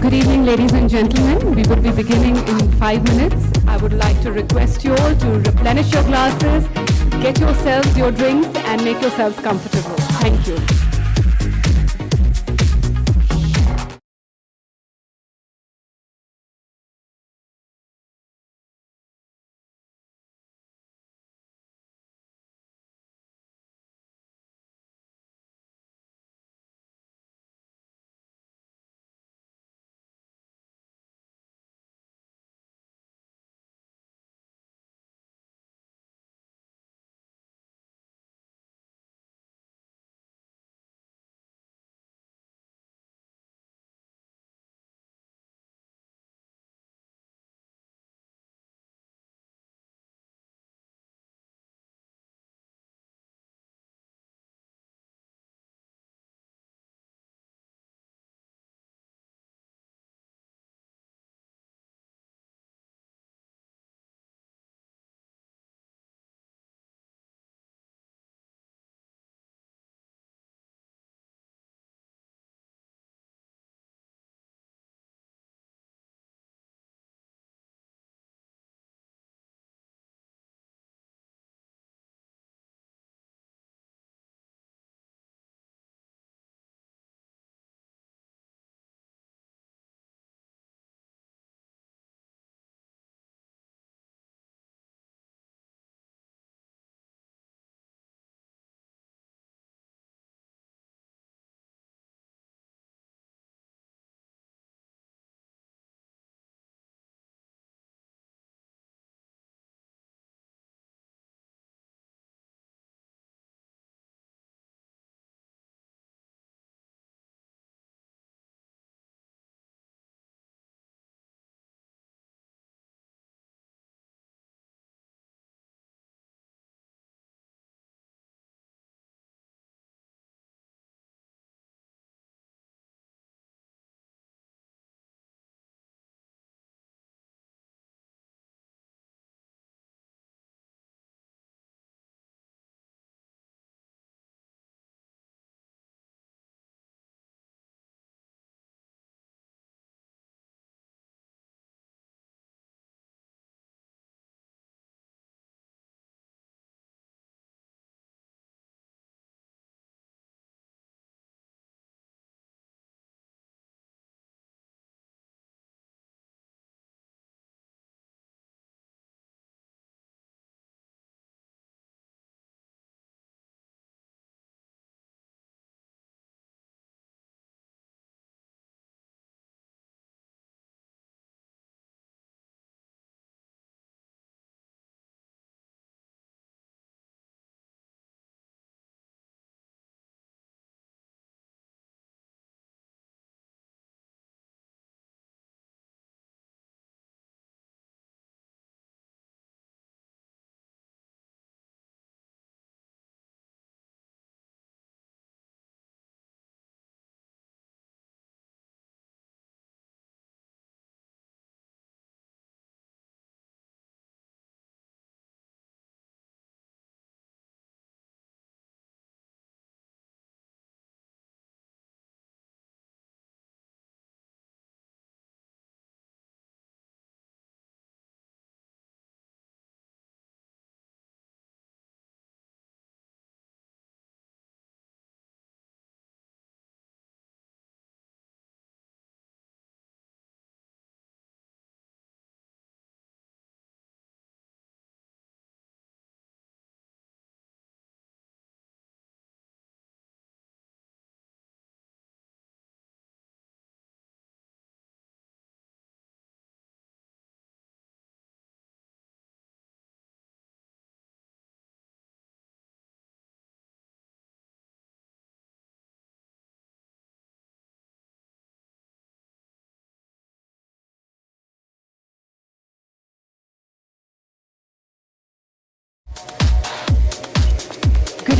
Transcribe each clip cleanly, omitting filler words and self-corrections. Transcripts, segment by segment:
Good evening, ladies and gentlemen. We will be beginning in 5 minutes. I would like to request you all to replenish your glasses, get yourselves your drinks, and make yourselves comfortable. Thank you.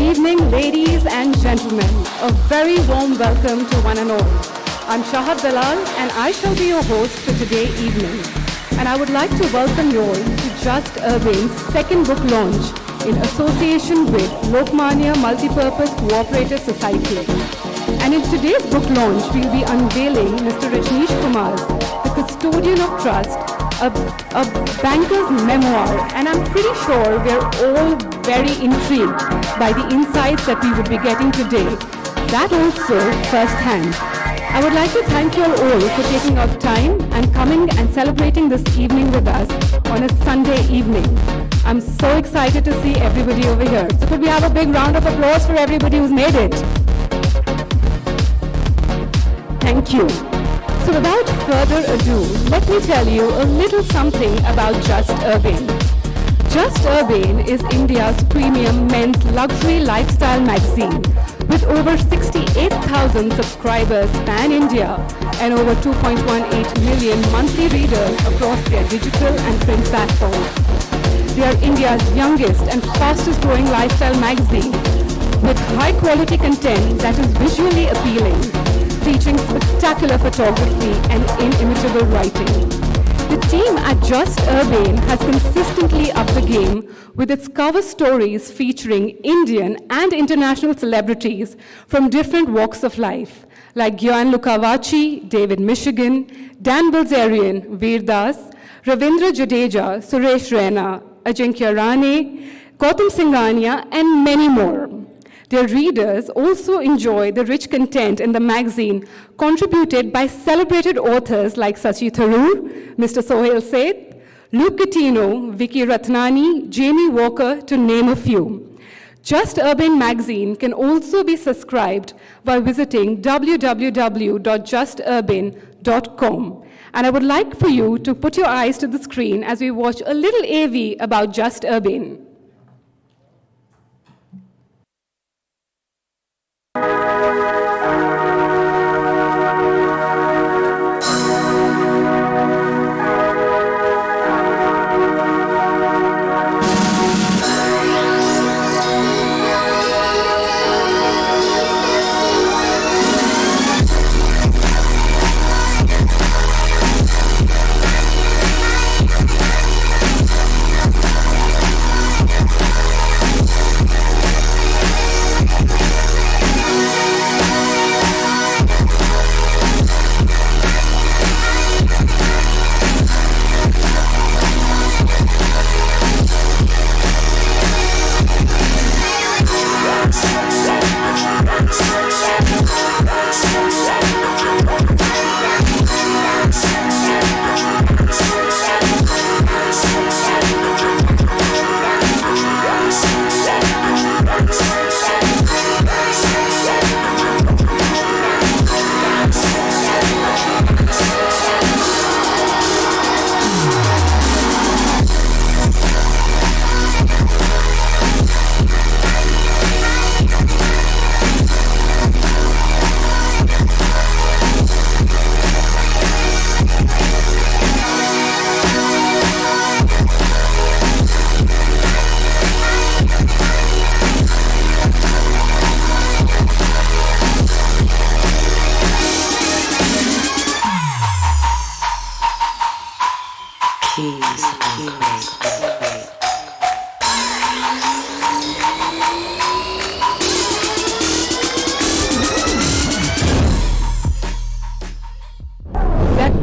Good evening, ladies and gentlemen. A very warm welcome to one and all. I'm Shahad Dalal, and I shall be your host for today evening. And I would like to welcome you all to Just Urbane's second book launch in association with Lokmanya Multipurpose Cooperative Society. And in today's book launch, we'll be unveiling Mr. Rajnish Kumar's The Custodian of Trust, a banker's memoir. And I'm pretty sure we're all very intrigued by the insights that we would be getting today, that also firsthand. I would like to thank you all for taking out time and coming and celebrating this evening with us on a Sunday evening. I'm so excited to see everybody over here. So could we have a big round of applause for everybody who's made it? Thank you. So without further ado, let me tell you a little something about Just Urbane. Just Urbane is India's premium men's luxury lifestyle magazine with over 68,000 subscribers pan-India and over 2.18 million monthly readers across their digital and print platforms. They are India's youngest and fastest growing lifestyle magazine with high quality content that is visually appealing, featuring spectacular photography and inimitable writing. The team at Just Urbane has consistently upped the game with its cover stories featuring Indian and international celebrities from different walks of life, like Gianluca Vacchi, David Michigan, Dan Bilzerian, Veer Das, Ravindra Jadeja, Suresh Raina, Ajinkya Rane, Gautam Singhania, and many more. Their readers also enjoy the rich content in the magazine contributed by celebrated authors like Sachi Tharoor, Mr. Suhel Seth, Luke Catino, Vicky Ratnani, Jamie Walker, to name a few. Just Urbane magazine can also be subscribed by visiting www.justurbane.com. And I would like for you to put your eyes to the screen as we watch a little AV about Just Urbane.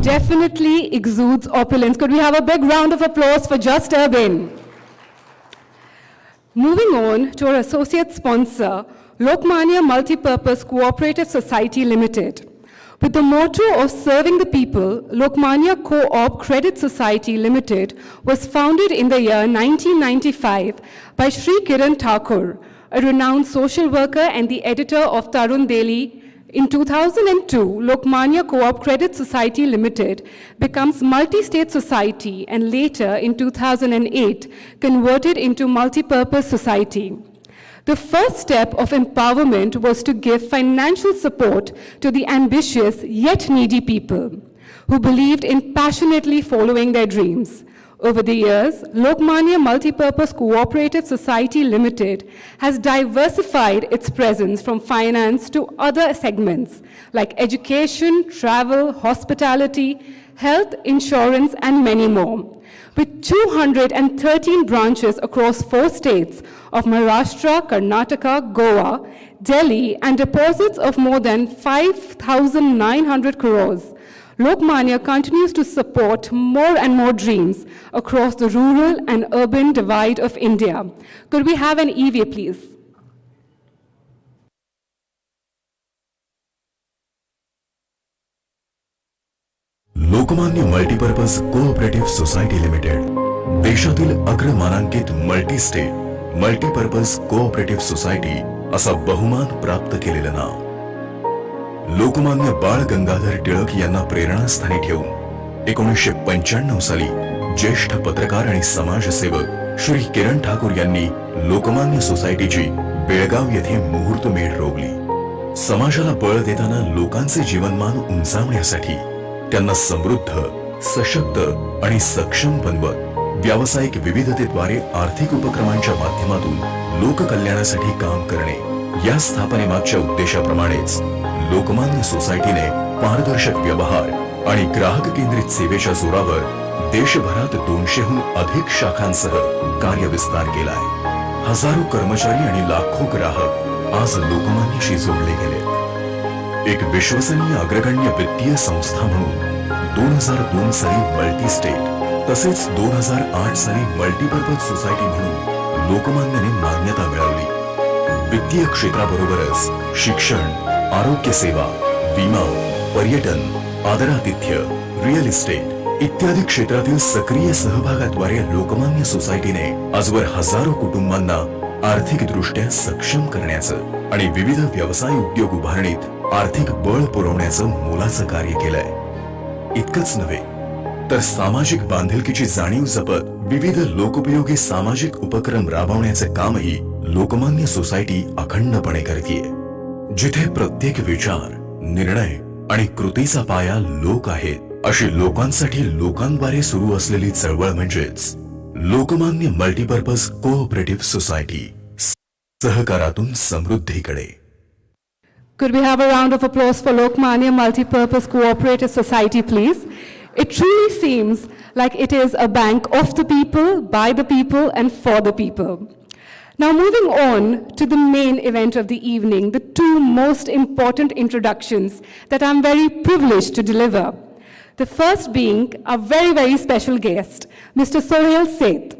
Definitely exudes opulence. Could we have a big round of applause for Just Urbane? Moving on to our associate sponsor, Lokmanya Multipurpose Cooperative Society Limited. With the motto of serving the people, Lokmanya Co-op Credit Society Limited was founded in the year 1995 by Sri Kiran Thakur, a renowned social worker and the editor of Tarun Daily. In 2002, Lokmanya Co-op Credit Society Limited becomes multi-state society and later in 2008 converted into multi-purpose society. The first step of empowerment was to give financial support to the ambitious yet needy people who believed in passionately following their dreams. Over the years, Lokmanya Multipurpose Cooperative Society Limited has diversified its presence from finance to other segments like education, travel, hospitality, health, insurance, and many more. With 213 branches across 4 states of Maharashtra, Karnataka, Goa, Delhi, and deposits of more than 5,900 crores, Lokmanya continues to support more and more dreams across the rural and urban divide of India. Could we have an EVA, please? Lokmanya multipurpose cooperative society limited देशातील अग्रमानांकित multi state multipurpose cooperative society असा बहुमान प्राप्त केलेलं नाव लोकमान्य बाळ गंगाधर टिळक यांना प्रेरणास्थानी ठेवून 1995 साली ज्येष्ठ पत्रकार आणि समाजसेवक श्री किरण ठाकूर यांनी लोकमान्य सोसायटीची बेळगाव येथे मुहूर्तमेढ रोवली. समाजाला बळ देताना लोकांचे जीवनमान उंचावण्यासाठी त्यांना समृद्ध, सशक्त आणि सक्षम बनवत व्यावसायिक विविधतेद्वारे आर्थिक उपक्रमांच्या माध्यमातून लोककल्याणासाठी काम करणे या स्थापनेमागच्या उद्देशाप्रमाणेच लोकमान्य सोसायटीने पारदर्शक व्यवहार आणि ग्राहक केंद्रित सेवेच्या जोरावर देशभरात 200हून अधिक शाखांसह कार्यविस्तार केलाय. हजारो कर्मचारी आणि लाखो ग्राहक आज लोकमान्यशी जोडले गेले. एक विश्वसनीय अग्रगण्य वित्तीय संस्था म्हणून 2002 साली मल्टी स्टेट तसेच 2008 साली मल्टीपर्पज सोसायटी म्हणून लोकमान्यने मान्यता मिळवली. वित्तीय क्षेत्राबरोबरच शिक्षण, आरोग्य सेवा, विमा, पर्यटन, आदरातिथ्य, रिअल इस्टेट इत्यादी क्षेत्रातील सक्रिय सहभागाद्वारे लोकमान्य सोसायटीने आजवर हजारो कुटुंबांना आर्थिकदृष्ट्या सक्षम करण्याचं आणि विविध व्यवसाय उद्योग उभारणीत आर्थिक बळ पुरवण्याचं मोलाचं कार्य केलंय. इतकंच नव्हे तर सामाजिक बांधिलकीची जाणीव जपत विविध लोकोपयोगी सामाजिक उपक्रम राबवण्याचे कामही लोकमान्य सोसायटी अखंडपणे करतेय. जिथे प्रत्येक विचार, निर्णय आणि कृतीचा पाया लोक आहेत अशी लोकांसाठी लोकांद्वारे सुरू असलेली चळवळ म्हणजेच लोकमान्य मल्टीपर्पज कोऑपरेटिव्ह सोसायटी. सहकारातून समृद्धीकडे. Could we have a round of applause for Lokmanya Multipurpose Cooperative Society, please? It truly seems like it is a bank of the people, by the people, and for the people. Now, moving on to the main event of the evening, the two most important introductions that I'm very privileged to deliver. The first being a very, very special guest, Mr. Suhel Seth.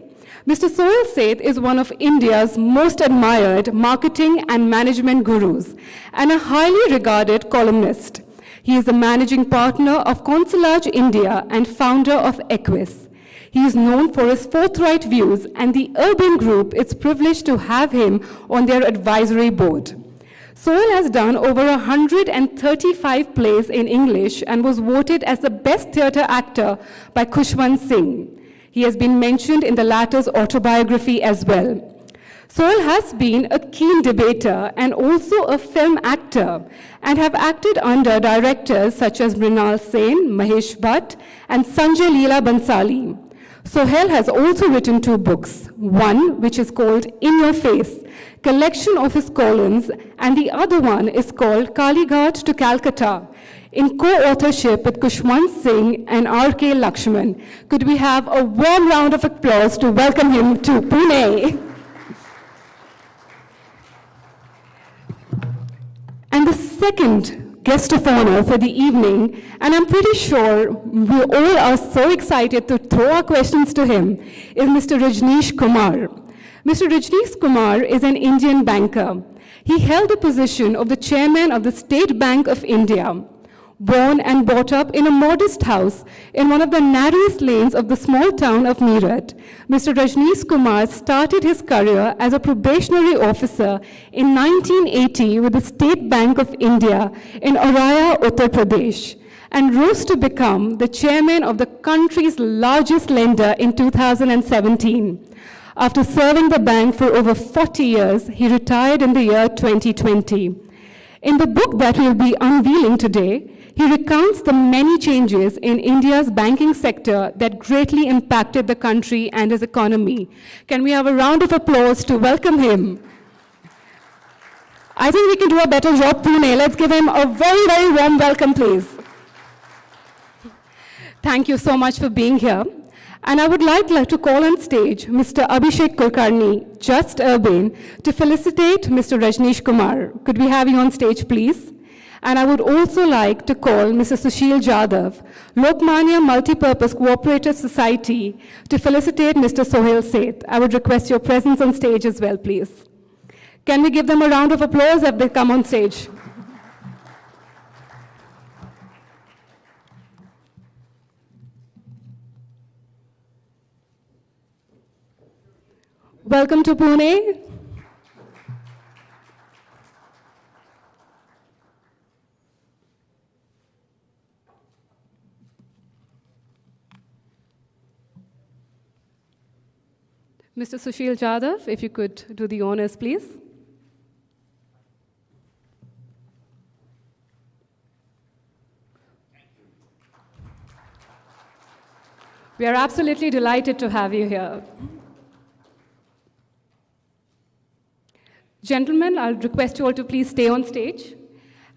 Mr. Suhel Seth is one of India's most admired marketing and management gurus and a highly regarded columnist. He is the managing partner of Consulage India and founder of Airways. He is known for his forthright views, and the Urban Group is privileged to have him on their advisory board. Suhel has done over 135 plays in English and was voted as the best theatre actor by Khushwant Singh. He has been mentioned in the latter's autobiography as well. Suhel has been a keen debater and also a film actor, and have acted under directors such as Mrinal Sen, Mahesh Bhatt, and Sanjay Leela Bansali. Suhel has also written 2 books, one which is called In Your Face, collection of his columns, and the other one is called Kalighat to Calcutta, in co-authorship with Khushwant Singh and R.K. Lakshman. Could we have a warm round of applause to welcome him to Pune? And the second guest of honor for the evening, and I'm pretty sure we all are so excited to throw our questions to him, is Mr. Rajnish Kumar. Mr. Rajnish Kumar is an Indian banker. He held the position of the chairman of the State Bank of India. Born and brought up in a modest house in one of the narrowest lanes of the small town of Meerut, Mr. Rajnish Kumar started his career as a probationary officer in 1980 with the State Bank of India in Auraya, Uttar Pradesh, and rose to become the chairman of the country's largest lender in 2017. After serving the bank for over 40 years, he retired in the year 2020. In the book that we'll be unveiling today, he recounts the many changes in India's banking sector that greatly impacted the country and its economy. Can we have a round of applause to welcome him? I think we can do a better job, Pune. Let's give him a very, very warm welcome, please. Thank you so much for being here. And I would like to call on stage Mr. Abhishek Kulkarni, Just Urbane, to felicitate Mr. Rajnish Kumar. Could we have you on stage, please? And I would also like to call Mr. Sushil Jadhav, Lokmanya Multipurpose Cooperative Society, to felicitate Mr. Suhel Seth. I would request your presence on stage as well, please. Can we give them a round of applause if they come on stage? Welcome to Pune. Mr. Sushil Jadhav, if you could do the honors, please. We are absolutely delighted to have you here. Gentlemen, I'll request you all to please stay on stage.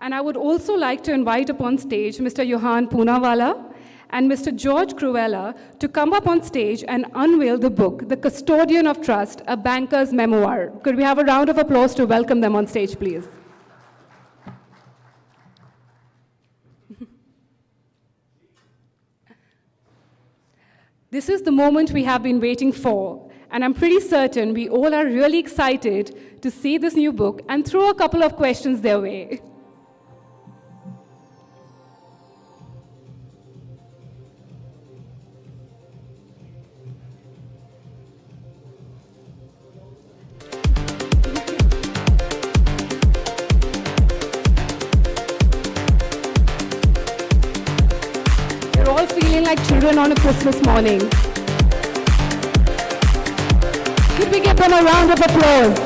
And I would also like to invite upon stage Mr. Johan Poonawala and Mr. George Cruella to come up on stage and unveil the book, The Custodian of Trust, a Banker's Memoir. Could we have a round of applause to welcome them on stage, please? This is the moment we have been waiting for, and I'm pretty certain we all are really excited to see this new book and throw a couple of questions their way. All feeling like children on a Christmas morning. Could we give them a round of applause?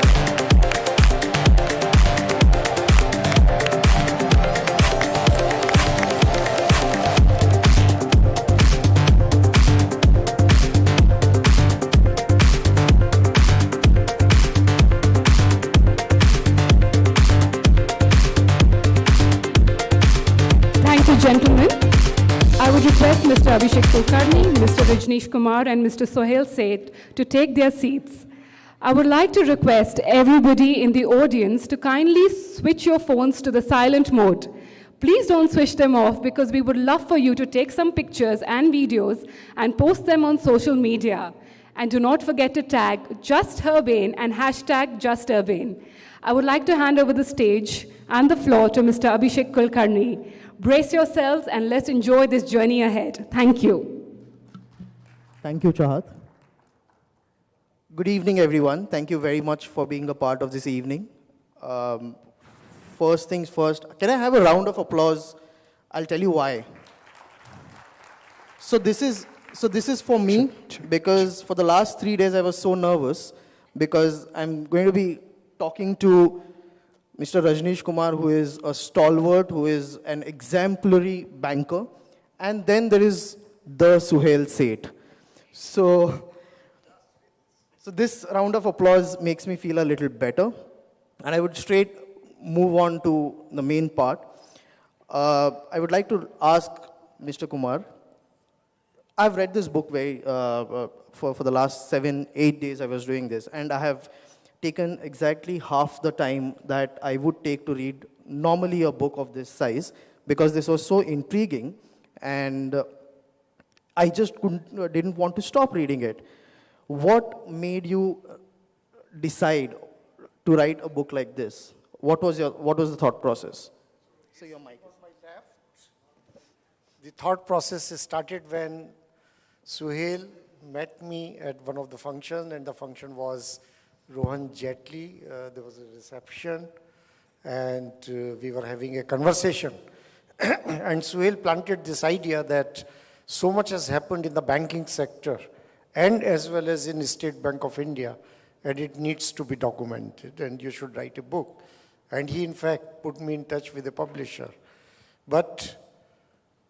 Thank you, gentlemen. I would request Mr. Abhishek Kulkarni, Mr. Rajnish Kumar, and Mr. Suhel Seth to take their seats. I would like to request everybody in the audience to kindly switch your phones to the silent mode. Please don't switch them off because we would love for you to take some pictures and videos and post them on social media. And do not forget to tag Just Urbane and hashtag Just Urbane. I would like to hand over the stage and the floor to Mr. Abhishek Kulkarni. Brace yourselves and let's enjoy this journey ahead. Thank you. Thank you, Chahat. Good evening, everyone. Thank you very much for being a part of this evening. First things first, can I have a round of applause? I'll tell you why. So this is for me because for the last 3 days I was so nervous because I'm going to be talking to Mr. Rajnish Kumar, who is a stalwart, who is an exemplary banker. And then there is the Suhel Seth. So this round of applause makes me feel a little better. And I would straight move on to the main part. I would like to ask Mr. Kumar, I've read this book for the last 7-8 days I was doing this, and I have taken exactly half the time that I would take to read normally a book of this size because this was so intriguing and I just didn't want to stop reading it. What made you decide to write a book like this? What was the thought process? So your mic. The thought process started when Suhel met me at one of the functions, and the function was Rohan Jetli. There was a reception, and we were having a conversation. And Suhel planted this idea that so much has happened in the banking sector and as well as in State Bank of India, and it needs to be documented, and you should write a book. And he, in fact, put me in touch with a publisher. But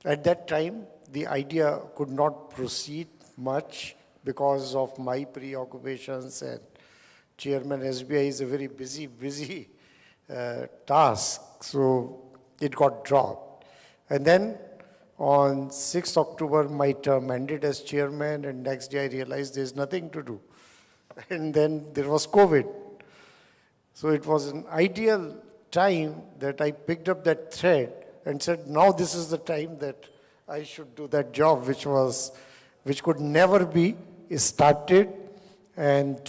at that time, the idea could not proceed much because of my preoccupations, and Chairman SBI is a very busy task, so it got dropped. And then On 6th October, my term ended as chairman, and next day I realized there's nothing to do. And then there was COVID. So it was an ideal time that I picked up that thread and said, now this is the time that I should do that job, which could never be started. And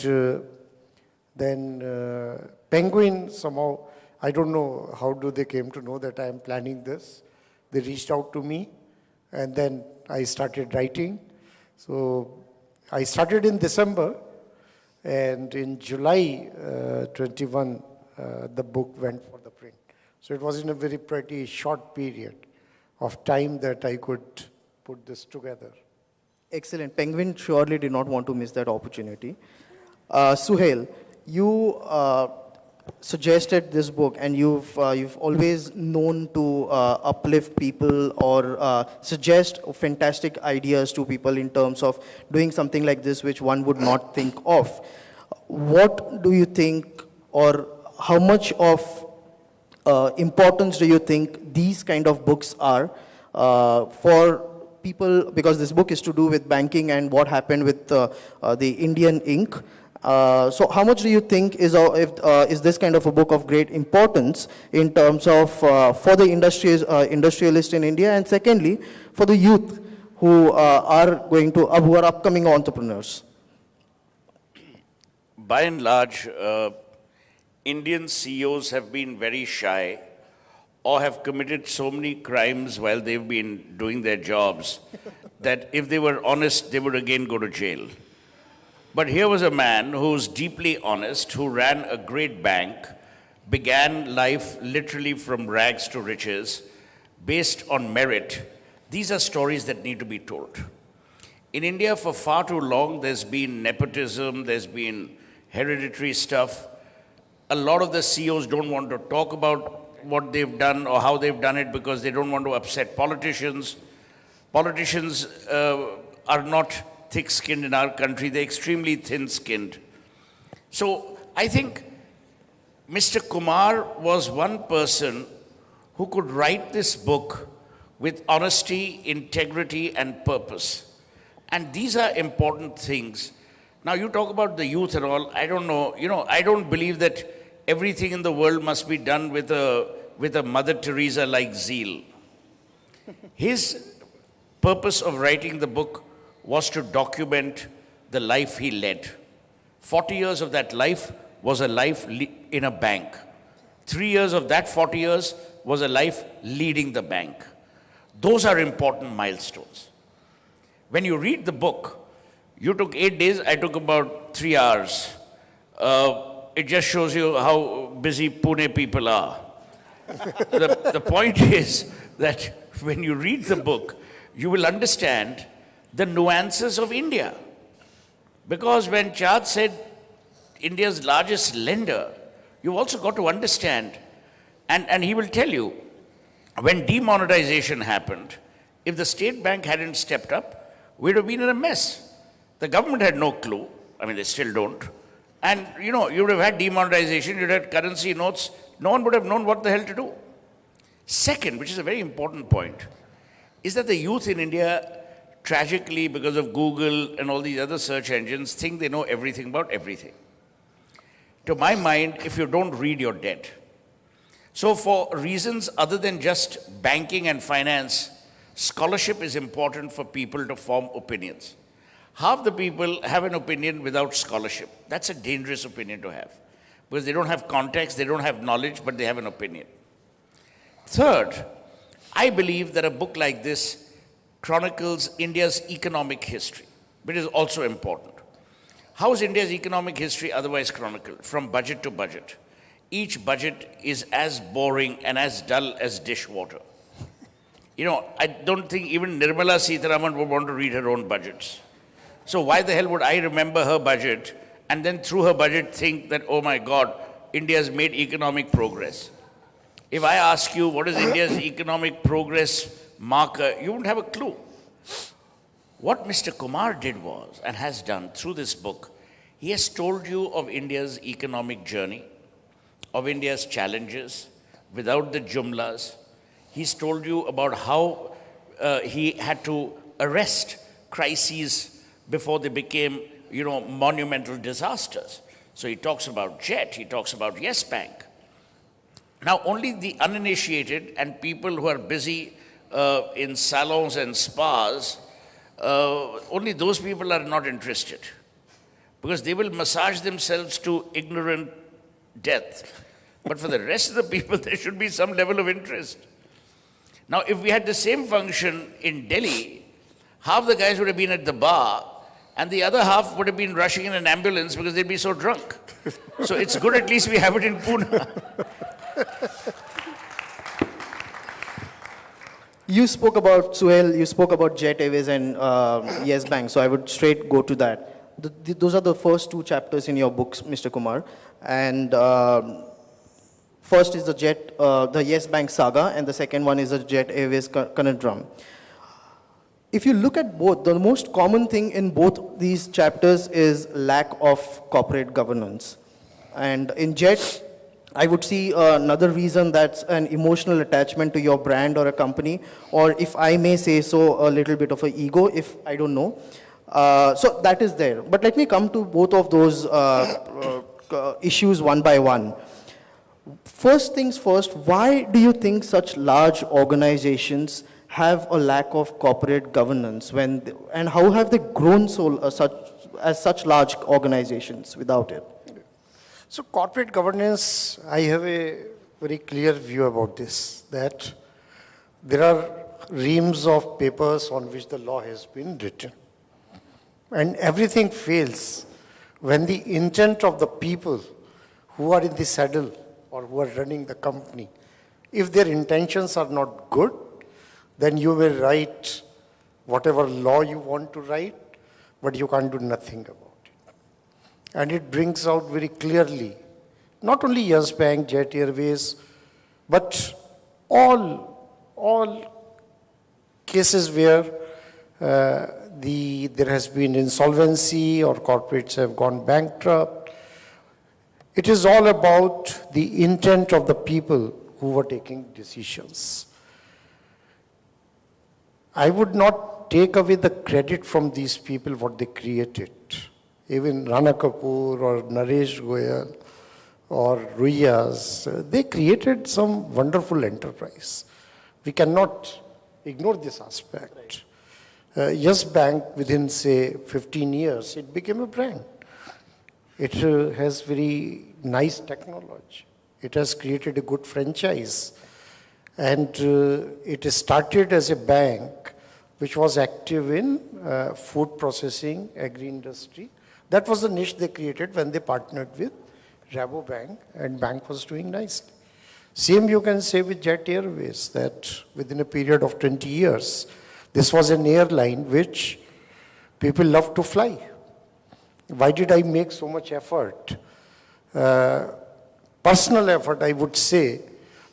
then Penguin somehow, I don't know how do they came to know that I am planning this. They reached out to me, and then I started writing. So I started in December, and in July 21, the book went for the print. So it was in a very pretty short period of time that I could put this together. Excellent. Penguin surely did not want to miss that opportunity. Suhail, you suggested this book, and you've always known to uplift people or suggest fantastic ideas to people in terms of doing something like this which one would not think of. What do you think, or how much of importance do you think these kind of books are for people, because this book is to do with banking and what happened with the Indian Ink. So how much do you think is this kind of a book of great importance in terms of for the industrialist in India, and secondly, for the youth who are upcoming entrepreneurs? By and large, Indian CEOs have been very shy or have committed so many crimes while they've been doing their jobs that if they were honest, they would again go to jail. But here was a man who's deeply honest, who ran a great bank, began life literally from rags to riches, based on merit. These are stories that need to be told. In India, for far too long, there's been nepotism, there's been hereditary stuff. A lot of the CEOs don't want to talk about what they've done or how they've done it because they don't want to upset politicians. Politicians are not thick-skinned in our country, they're extremely thin-skinned. So I think Mr. Kumar was one person who could write this book with honesty, integrity, and purpose. And these are important things. Now you talk about the youth and all, I don't know, I don't believe that everything in the world must be done with a Mother Teresa-like zeal. His purpose of writing the book was to document the life he led. 40 years of that life was a life in a bank. 3 years of that 40 years was a life leading the bank. Those are important milestones. When you read the book, you took 8 days, I took about 3 hours. It just shows you how busy Pune people are. The point is that when you read the book, you will understand the nuances of India. Because when Chad said India's largest lender, you've also got to understand, and he will tell you, when demonetization happened, if the state bank hadn't stepped up, we'd have been in a mess. The government had no clue. I mean, they still don't. And, you would have had demonetization, you'd had currency notes, no one would have known what the hell to do. Second, which is a very important point, is that the youth in India, tragically, because of Google and all these other search engines, think they know everything about everything. To my mind, if you don't read, you're dead. So for reasons other than just banking and finance, scholarship is important for people to form opinions. Half the people have an opinion without scholarship. That's a dangerous opinion to have, because they don't have context, they don't have knowledge, but they have an opinion. Third, I believe that a book like this chronicles India's economic history, which is also important. How is India's economic history otherwise chronicled? From budget to budget. Each budget is as boring and as dull as dishwater. I don't think even Nirmala Sitharaman would want to read her own budgets. So why the hell would I remember her budget and then through her budget think that, oh my God, India has made economic progress? If I ask you what is India's economic progress marker, you wouldn't have a clue. What Mr. Kumar did was, and has done through this book, he has told you of India's economic journey, of India's challenges, without the jumlas. He's told you about how he had to arrest crises before they became, monumental disasters. So he talks about Jet, he talks about Yes Bank. Now, only the uninitiated and people who are busy in salons and spas, only those people are not interested, because they will massage themselves to ignorant death. But for the rest of the people, there should be some level of interest. Now, if we had the same function in Delhi, half the guys would have been at the bar, and the other half would have been rushing in an ambulance because they'd be so drunk. So it's good at least we have it in Pune. You spoke about, Suhel, you spoke about Jet Airways and Yes Bank, so I would straight go to that. Those are the first two chapters in your books, Mr. Kumar. And first is the Yes Bank saga, and the second one is the Jet Airways conundrum. If you look at both, the most common thing in both these chapters is lack of corporate governance. And in Jet, I would see another reason, that's an emotional attachment to your brand or a company, or if I may say so, a little bit of an ego, if I don't know. So that is there. But let me come to both of those issues one by one. First things first, why do you think such large organizations have a lack of corporate governance, and how have they grown as such large organizations without it? So corporate governance, I have a very clear view about this, that there are reams of papers on which the law has been written. And everything fails when the intent of the people who are in the saddle or who are running the company, if their intentions are not good, then you will write whatever law you want to write, but you can't do nothing about it. And it brings out very clearly, not only Yes Bank, Jet Airways, but all cases where there has been insolvency or corporates have gone bankrupt. It is all about the intent of the people who were taking decisions. I would not take away the credit from these people what they created. Even Rana Kapoor or Naresh Goyal or Ruyas, they created some wonderful enterprise. We cannot ignore this aspect. Yes Bank, within say 15 years, it became a brand. It has very nice technology. It has created a good franchise. And it started as a bank which was active in food processing, agri-industry. That was the niche they created when they partnered with Rabo Bank, and bank was doing nicely. Same you can say with Jet Airways, that within a period of 20 years, this was an airline which people love to fly. Why did I make so much effort? Personal effort, I would say,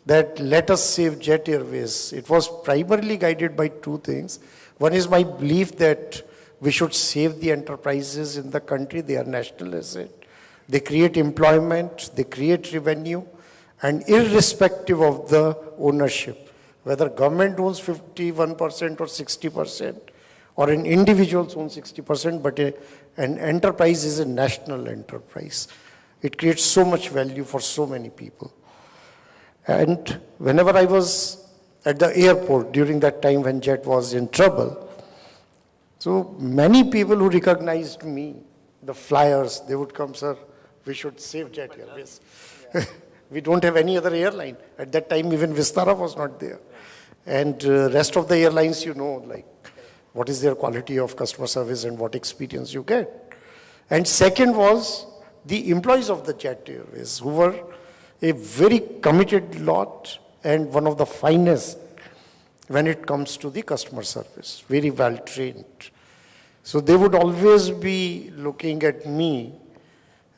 that let us save Jet Airways. It was primarily guided by two things. One is my belief that we should save the enterprises in the country. They are national asset. They create employment, they create revenue, and irrespective of the ownership, whether government owns 51% or 60%, or an individual owns 60%, but an enterprise is a national enterprise. It creates so much value for so many people. And whenever I was at the airport during that time when Jet was in trouble, so many people who recognized me, the flyers, they would come, sir, we should save Jet Airways. We don't have any other airline. At that time, even Vistara was not there. And rest of the airlines, like what is their quality of customer service and what experience you get. And second was the employees of the Jet Airways, who were a very committed lot and one of the finest when it comes to the customer service, very well trained. So they would always be looking at me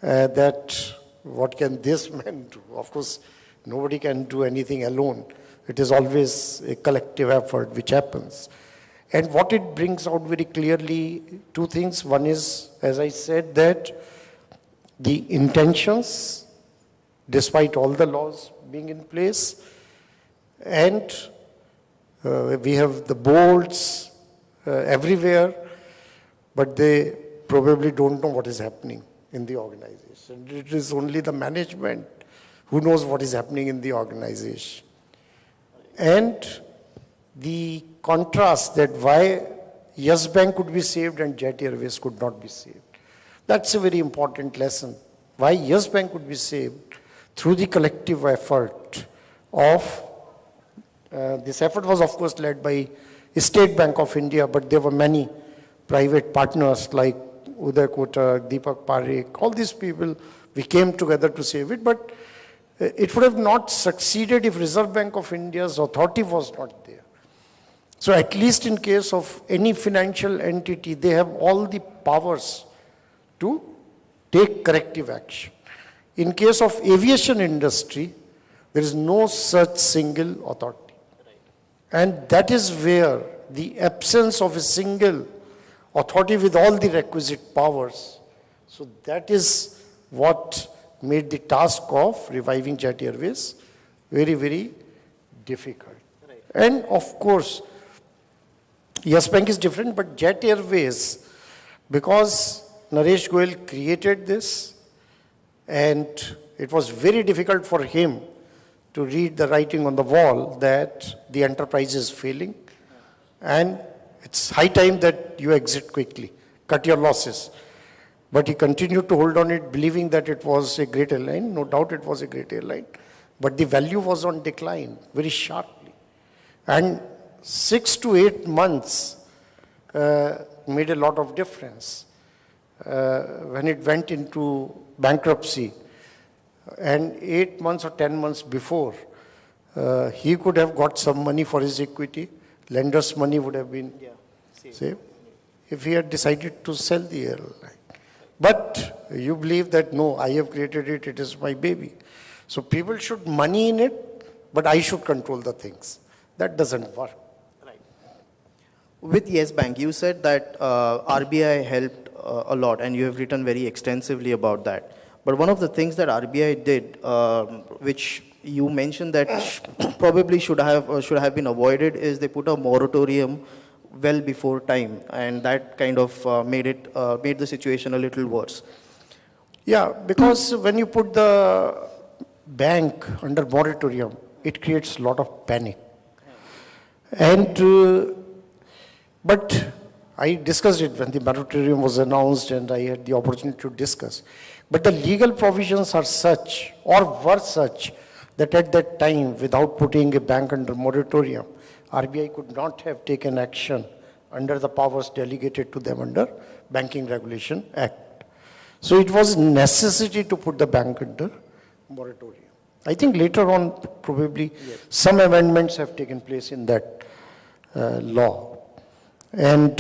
that what can this man do? Of course, nobody can do anything alone. It is always a collective effort which happens. And what it brings out very clearly, two things. One is, as I said, that the intentions, despite all the laws being in place, and We have the boards everywhere, but they probably don't know what is happening in the organization. It is only the management who knows what is happening in the organization. And the contrast that why Yes Bank could be saved and Jet Airways could not be saved. That's a very important lesson. Why Yes Bank could be saved through the collective effort of, this effort was of course led by State Bank of India, but there were many private partners like Uday Kotak, Deepak Parekh, all these people, we came together to save it, but it would have not succeeded if Reserve Bank of India's authority was not there. So at least in case of any financial entity, they have all the powers to take corrective action. In case of aviation industry, there is no such single authority. And that is where the absence of a single authority with all the requisite powers, so that is what made the task of reviving Jet Airways very, very difficult. Right. And of course, Yes Bank is different, but Jet Airways, because Naresh Goyal created this, and it was very difficult for him to read the writing on the wall that the enterprise is failing, and it's high time that you exit quickly, cut your losses. But he continued to hold on it, believing that it was a great airline. No doubt it was a great airline. But the value was on decline very sharply. And 6 to 8 months made a lot of difference. When it went into bankruptcy, and 8 months or 10 months before, he could have got some money for his equity. Lenders' money would have been saved if he had decided to sell the airline. But you believe that, no, I have created it, it is my baby. So people should money in it, but I should control the things. That doesn't work. Right. With Yes Bank, you said that RBI helped a lot, and you have written very extensively about that. But one of the things that RBI did, which you mentioned that probably should have been avoided, is they put a moratorium well before time, and that kind of made the situation a little worse. Yeah, because when you put the bank under moratorium, it creates a lot of panic. And but I discussed it when the moratorium was announced, and I had the opportunity to discuss. But the legal provisions are such, or were such, that at that time, without putting a bank under moratorium, RBI could not have taken action under the powers delegated to them under Banking Regulation Act. So it was necessity to put the bank under moratorium. I think later on, probably some amendments have taken place in that law. And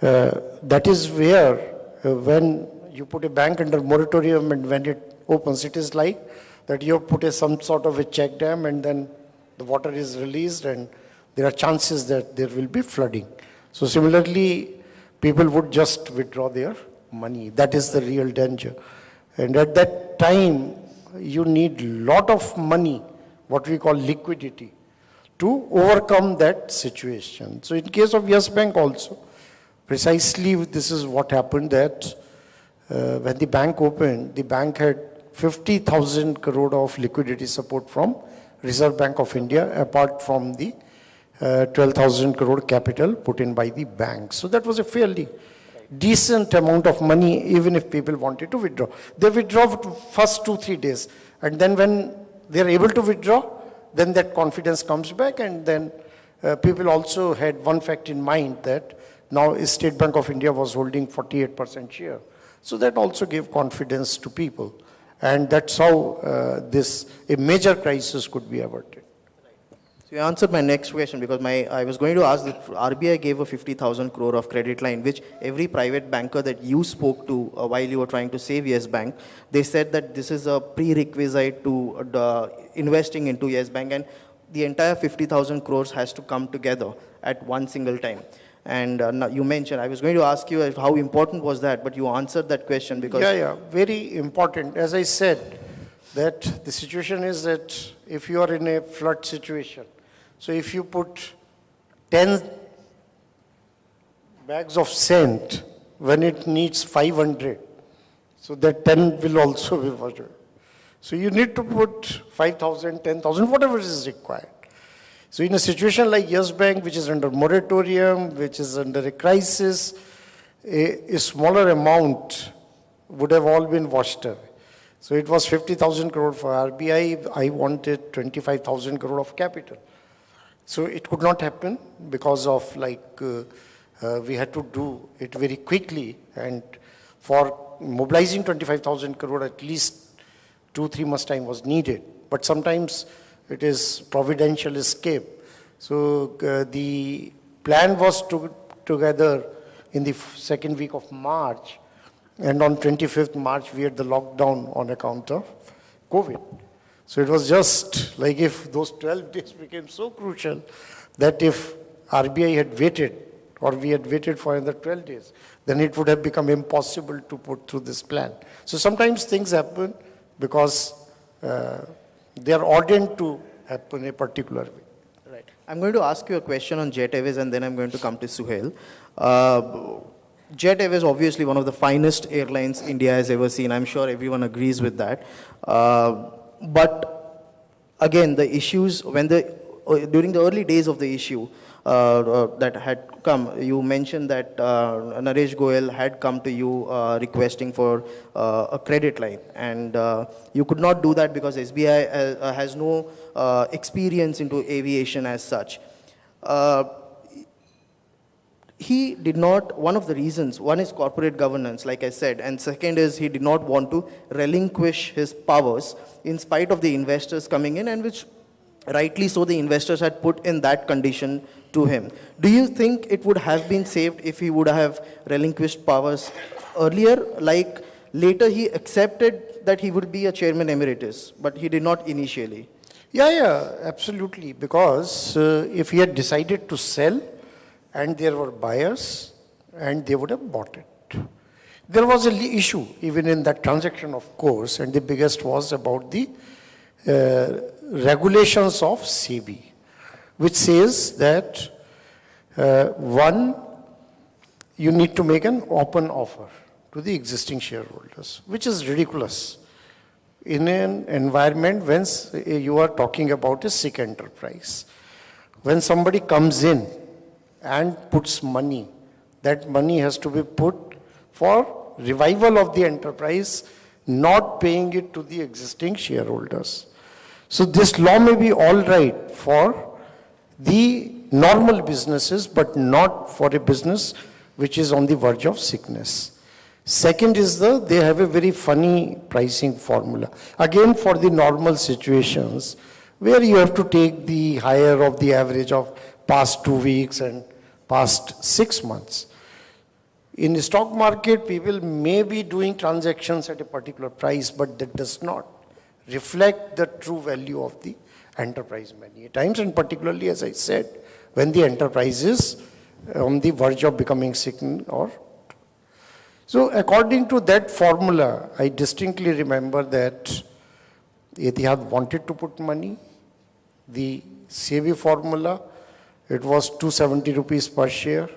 that is where when you put a bank under moratorium and when it opens, it is like that you have put some sort of a check dam, and then the water is released, and there are chances that there will be flooding. So similarly, people would just withdraw their money. That is the real danger. And at that time, you need lot of money, what we call liquidity, to overcome that situation. So in case of Yes Bank also, precisely this is what happened, that when the bank opened, the bank had 50,000 crore of liquidity support from Reserve Bank of India, apart from the 12,000 crore capital put in by the bank. So that was a fairly decent amount of money, even if people wanted to withdraw. They withdraw for first 2-3 days, and then when they are able to withdraw, then that confidence comes back, and then people also had one fact in mind, that now State Bank of India was holding 48% share. So that also gave confidence to people. And that's how a major crisis could be averted. So you answered my next question, because I was going to ask that RBI gave a 50,000 crore of credit line, which every private banker that you spoke to while you were trying to save Yes Bank, they said that this is a prerequisite to investing into Yes Bank, and the entire 50,000 crores has to come together at one single time. And now you mentioned, I was going to ask you how important was that, but you answered that question because... Yeah, very important. As I said, that the situation is that if you are in a flood situation, So if you put 10 bags of scent when it needs 500, so that 10 will also be washed away. So you need to put 5,000, 10,000, whatever is required. So in a situation like Yes Bank, which is under moratorium, which is under a crisis, a smaller amount would have all been washed away. So it was 50,000 crore for RBI. I wanted 25,000 crore of capital. So it could not happen because of we had to do it very quickly, and for mobilizing 25,000 crore at least 2-3 months time was needed. But sometimes it is providential escape. So the plan was together in the second week of March, and on 25th March we had the lockdown on account of COVID. So it was just like if those 12 days became so crucial that if RBI had waited, or we had waited for another 12 days, then it would have become impossible to put through this plan. So sometimes things happen because they are ordained to happen a particular way. Right. I'm going to ask you a question on Jet Airways, and then I'm going to come to Suhail. Jet Airways is obviously one of the finest airlines India has ever seen. I'm sure everyone agrees with that. But again, the issues, during the early days of the issue that had come, you mentioned that Naresh Goyal had come to you requesting for a credit line, and you could not do that because SBI has no experience into aviation as such. He did not, one of the reasons, one is corporate governance, like I said, and second is he did not want to relinquish his powers in spite of the investors coming in, and which rightly so the investors had put in that condition to him. Do you think it would have been saved if he would have relinquished powers earlier? Like later he accepted that he would be a chairman emeritus, but he did not initially. Yeah, absolutely. Because if he had decided to sell, and there were buyers, and they would have bought it. There was an issue even in that transaction, of course, and the biggest was about the regulations of SEBI, which says that one, you need to make an open offer to the existing shareholders, which is ridiculous in an environment when you are talking about a sick enterprise. When somebody comes in and puts money, that money has to be put for revival of the enterprise, not paying it to the existing shareholders. So this law may be all right for the normal businesses, but not for a business which is on the verge of sickness. Second is they have a very funny pricing formula. Again, for the normal situations, where you have to take the higher of the average of past 2 weeks and past 6 months. In the stock market, people may be doing transactions at a particular price, but that does not reflect the true value of the enterprise many times, and particularly, as I said, when the enterprise is on the verge of becoming sick or... So according to that formula, I distinctly remember that Etihad wanted to put money. The SEBI formula, it was 270 rupees per share.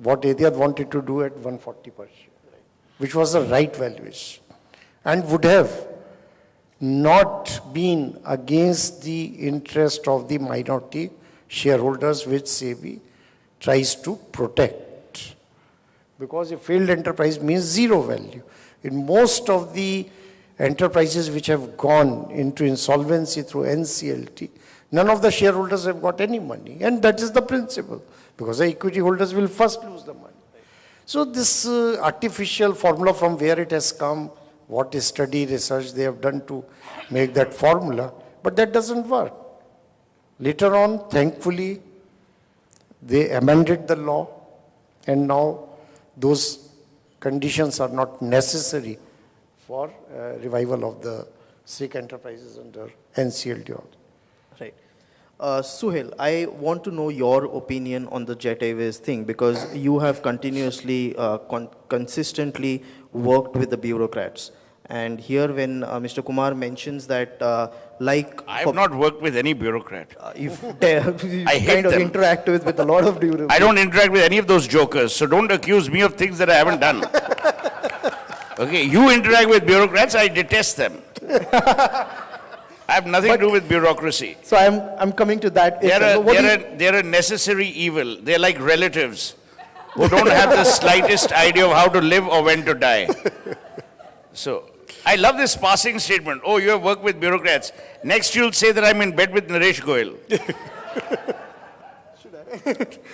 What Etihad wanted to do at 140 per share, which was the right valuation, and would have not been against the interest of the minority shareholders, which SEBI tries to protect. Because a failed enterprise means zero value. In most of the enterprises which have gone into insolvency through NCLT, none of the shareholders have got any money, and that is the principle, because the equity holders will first lose the money. So this artificial formula, from where it has come, what study, research they have done to make that formula, but that doesn't work. Later on, thankfully, they amended the law, and now those conditions are not necessary for revival of the sick enterprises under NCLT. Right. Suhail, I want to know your opinion on the Jet Airways thing, because you have continuously, consistently worked with the bureaucrats. And here when Mr. Kumar mentions that I have not worked with any bureaucrat. you've I hate kind of them. interact with a lot of bureaucrats. I don't interact with any of those jokers, so don't accuse me of things that I haven't done. Okay, you interact with bureaucrats, I detest them. I have nothing to do with bureaucracy. So I'm coming to that. So what do you- They're a necessary evil. They're like relatives who don't have the slightest idea of how to live or when to die. So, I love this passing statement. Oh, you have worked with bureaucrats. Next you'll say that I'm in bed with Naresh Goyal.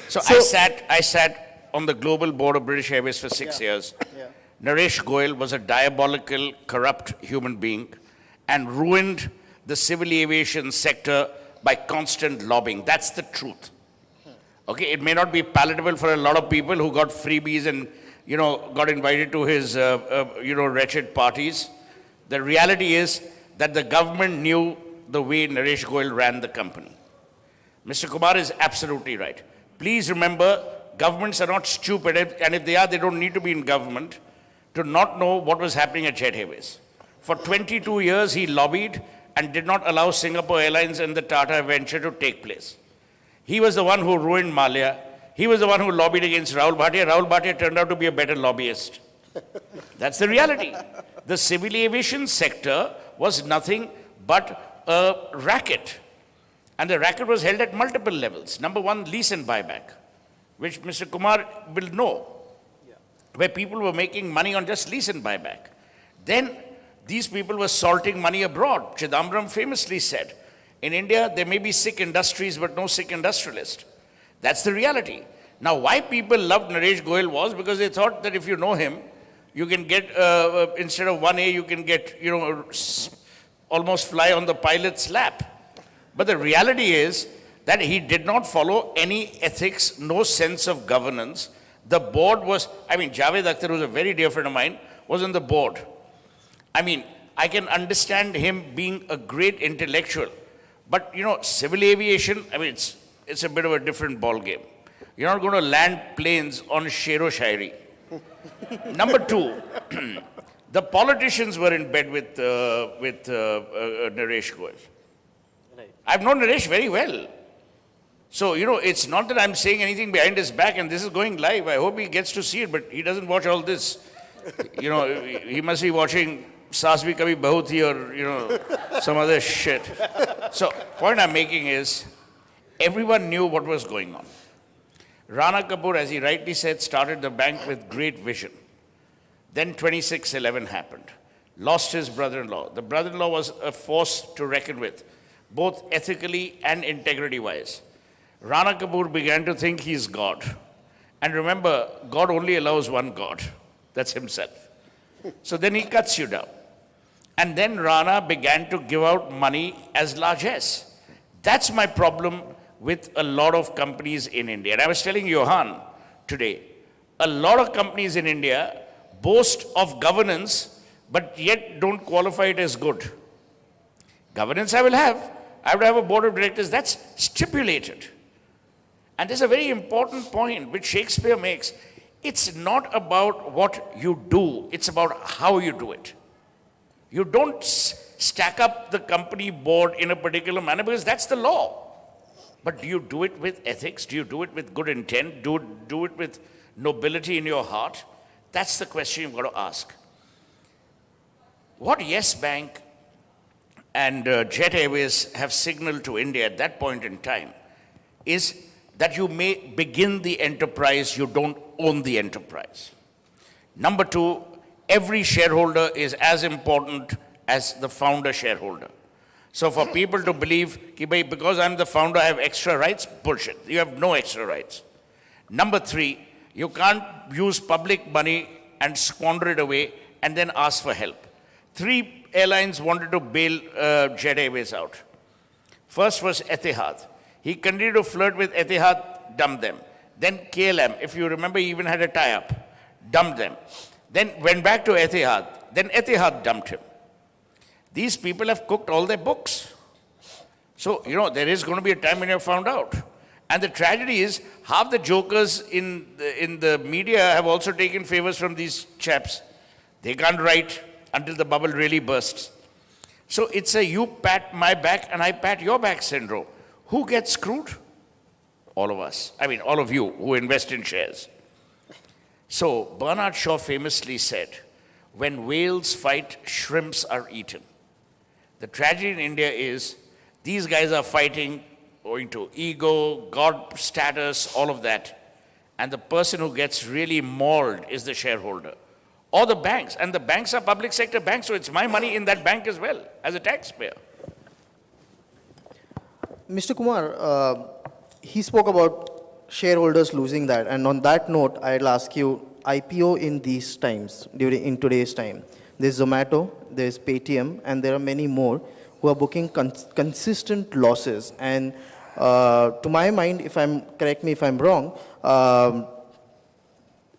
So I sat on the global board of British Airways for 6 years. Yeah. Naresh Goyal was a diabolical, corrupt human being and ruined the civil aviation sector by constant lobbying. That's the truth. Okay, it may not be palatable for a lot of people who got freebies and, got invited to his, wretched parties. The reality is that the government knew the way Naresh Goyal ran the company. Mr. Kumar is absolutely right. Please remember, governments are not stupid, and if they are, they don't need to be in government to not know what was happening at Jet Airways. For 22 years, he lobbied and did not allow Singapore Airlines and the Tata venture to take place. He was the one who ruined Malia. He was the one who lobbied against Rahul Bhatia. Rahul Bhatia turned out to be a better lobbyist. That's the reality. The civil aviation sector was nothing but a racket. And the racket was held at multiple levels. Number one, lease and buyback, which Mr. Kumar will know, where people were making money on just lease and buyback. Then these people were salting money abroad. Chidambaram famously said, in India, there may be sick industries, but no sick industrialist. That's the reality. Now, why people loved Naresh Goyal was because they thought that if you know him, you can get, instead of 1A, you can get, almost fly on the pilot's lap. But the reality is that he did not follow any ethics, no sense of governance. The board was, Javed Akhtar, who's a very dear friend of mine, was on the board. I can understand him being a great intellectual. But, civil aviation, it's a bit of a different ball game. You're not going to land planes on Shero Shairi. Number two, the politicians were in bed with Naresh Goyal. Right. I've known Naresh very well. So, it's not that I'm saying anything behind his back, and this is going live. I hope he gets to see it, but he doesn't watch all this. He must be watching Saas Bhi Kabhi Bahu Thi or, some other shit. So, point I'm making is, everyone knew what was going on. Rana Kapoor, as he rightly said, started the bank with great vision. Then 26/11 happened. Lost his brother-in-law. The brother-in-law was a force to reckon with, both ethically and integrity-wise. Rana Kapoor began to think he's God. And remember, God only allows one God. That's himself. So then he cuts you down. And then Rana began to give out money as largesse. That's my problem with a lot of companies in India. And I was telling Johan today, a lot of companies in India boast of governance, but yet don't qualify it as good. Governance I will have. I would have a board of directors. That's stipulated. And there's a very important point which Shakespeare makes. It's not about what you do, it's about how you do it. You don't stack up the company board in a particular manner because that's the law. But do you do it with ethics? Do you do it with good intent? Do it with nobility in your heart? That's the question you've got to ask. What Yes Bank and Jet Airways have signaled to India at that point in time is that you may begin the enterprise, you don't own the enterprise. Number two, every shareholder is as important as the founder shareholder. So for people to believe, because I'm the founder, I have extra rights, bullshit. You have no extra rights. Number three, you can't use public money and squander it away and then ask for help. 3 airlines wanted to bail Jet Airways out. First was Etihad. He continued to flirt with Etihad, dumped them. Then KLM, if you remember, he even had a tie-up, dumped them. Then went back to Etihad. Then Etihad dumped him. These people have cooked all their books. So, there is going to be a time when you're found out. And the tragedy is, half the jokers in the media have also taken favors from these chaps. They can't write, until the bubble really bursts. So it's a you pat my back and I pat your back syndrome. Who gets screwed? All of us. I mean, all of you who invest in shares. So Bernard Shaw famously said, when whales fight, shrimps are eaten. The tragedy in India is these guys are fighting owing to ego, God status, all of that. And the person who gets really mauled is the shareholder. Or the banks. And the banks are public sector banks, so it's my money in that bank as well, as a taxpayer. Mr. Kumar, he spoke about shareholders losing that. And on that note, I'll ask you, IPO in these times, in today's time, there's Zomato, there's Paytm, and there are many more who are booking consistent losses. And to my mind, correct me if I'm wrong,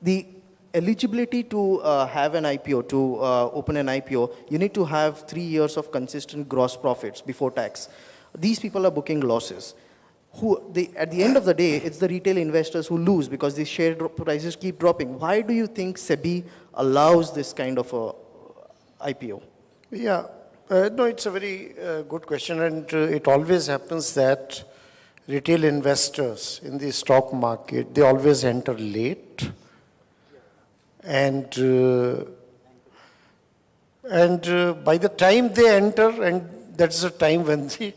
the eligibility to have an IPO, to open an IPO, you need to have 3 years of consistent gross profits before tax. These people are booking losses. At the end of the day, it's the retail investors who lose because the share prices keep dropping. Why do you think SEBI allows this kind of a IPO? Yeah, no, it's a very good question, and it always happens that retail investors in the stock market, they always enter late, and by the time they enter, and that's the time when the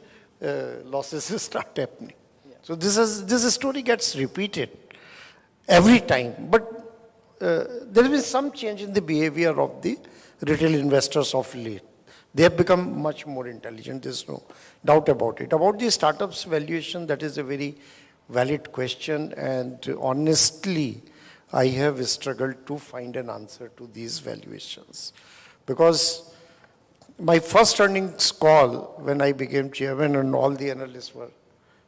losses start happening. So this story gets repeated every time, but there has been some change in the behavior of the retail investors of late. They have become much more intelligent, there's no doubt about it. About the startups valuation, that is a very valid question, and honestly, I have struggled to find an answer to these valuations. Because my first earnings call, when I became chairman and all the analysts were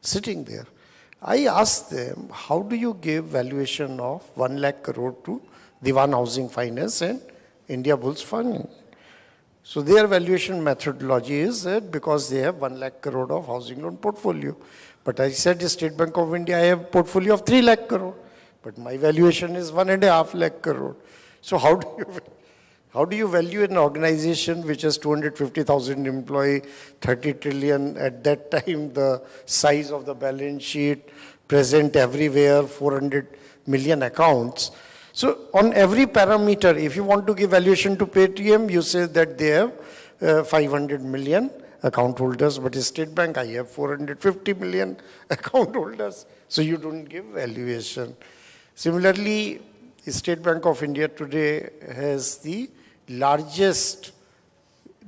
sitting there, I asked them, how do you give valuation of 1 lakh crore to Diwan Housing Finance and India Bulls Fund? So their valuation methodology is that because they have 1 lakh crore of housing loan portfolio. But I said, State Bank of India, I have a portfolio of 3 lakh crore. But my valuation is 1.5 lakh crore. So how do you value an organization which has 250,000 employees, 30 trillion at that time, the size of the balance sheet, present everywhere, 400 million accounts. So on every parameter, if you want to give valuation to Paytm, you say that they have 500 million account holders, but State Bank, I have 450 million account holders. So you don't give valuation. Similarly, State Bank of India today has the largest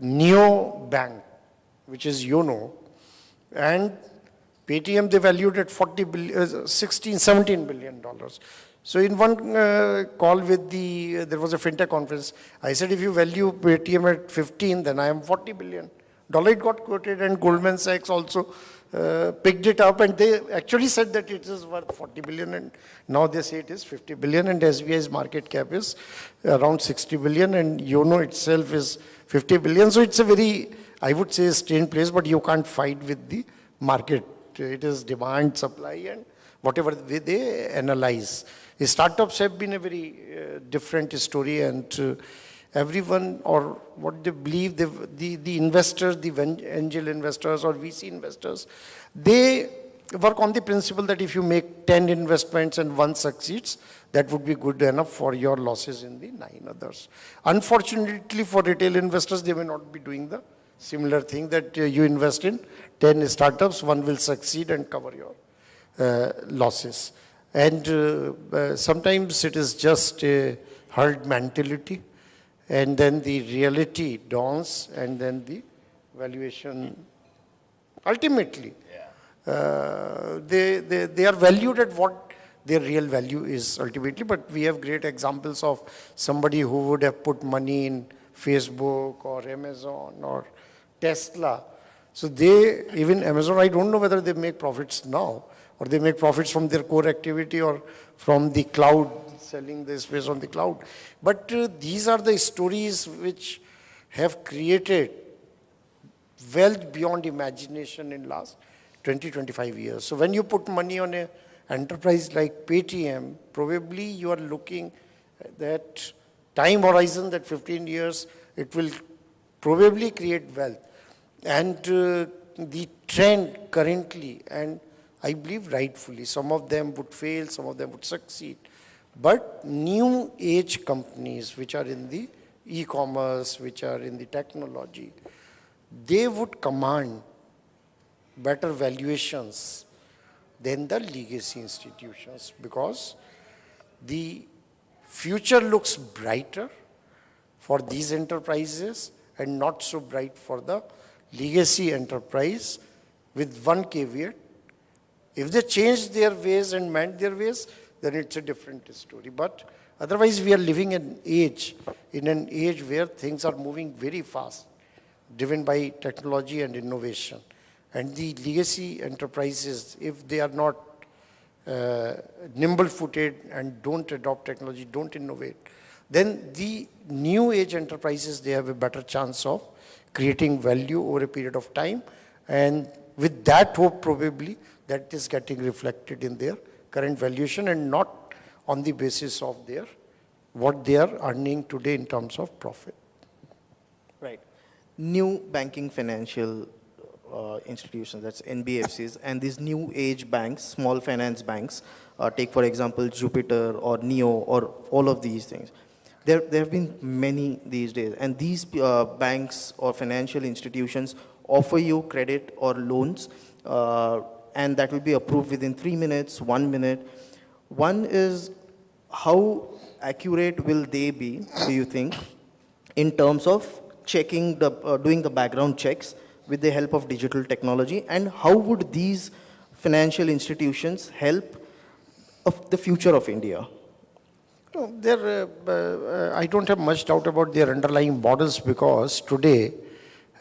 neo bank, which is YONO, and Paytm they valued at 17 billion dollars. So in one call with there was a fintech conference, I said if you value Paytm at 15, then I am 40 billion. It got quoted, and Goldman Sachs also picked it up, and they actually said that it is worth 40 billion, and now they say it is 50 billion, and SBI's market cap is around 60 billion, and YONO itself is 50 billion. So it's a very, I would say, strange place, but you can't fight with the market. It is demand, supply, and whatever they analyze. The startups have been a very different story, and everyone, or what they believe, the investors, the angel investors or VC investors, they work on the principle that if you make 10 investments and one succeeds, that would be good enough for your losses in the 9 others. Unfortunately for retail investors, they may not be doing the similar thing that you invest in 10 startups, one will succeed and cover your losses. And sometimes it is just a herd mentality, and then the reality dawns, and then the valuation ultimately they are valued at what their real value is ultimately. But we have great examples of somebody who would have put money in Facebook or Amazon or Tesla. So even Amazon, I don't know whether they make profits now, or they make profits from their core activity or from the cloud, selling the space on the cloud. But these are the stories which have created wealth beyond imagination in last 20-25 years. So when you put money on an enterprise like Paytm, probably you are looking at that time horizon, that 15 years, it will probably create wealth. And the trend currently, and I believe rightfully, some of them would fail, some of them would succeed. But new age companies which are in the e-commerce, which are in the technology, they would command better valuations than the legacy institutions, because the future looks brighter for these enterprises and not so bright for the legacy enterprise, with one caveat: if they change their ways and mend their ways, then it's a different story. But otherwise, we are living in an age where things are moving very fast, driven by technology and innovation. And the legacy enterprises, if they are not nimble-footed and don't adopt technology, don't innovate, then the new age enterprises, they have a better chance of creating value over a period of time. And with that hope, probably, that is getting reflected in their current valuation and not on the basis of what they are earning today in terms of profit. Right. New banking financial institutions, that's NBFCs, and these new age banks, small finance banks, take for example Jupiter or Neo or all of these things. There have been many these days, and these banks or financial institutions offer you credit or loans, and that will be approved within 3 minutes, 1 minute. One is, how accurate will they be, do you think, in terms of checking doing the background checks with the help of digital technology, and how would these financial institutions help of the future of India? No, I don't have much doubt about their underlying models, because today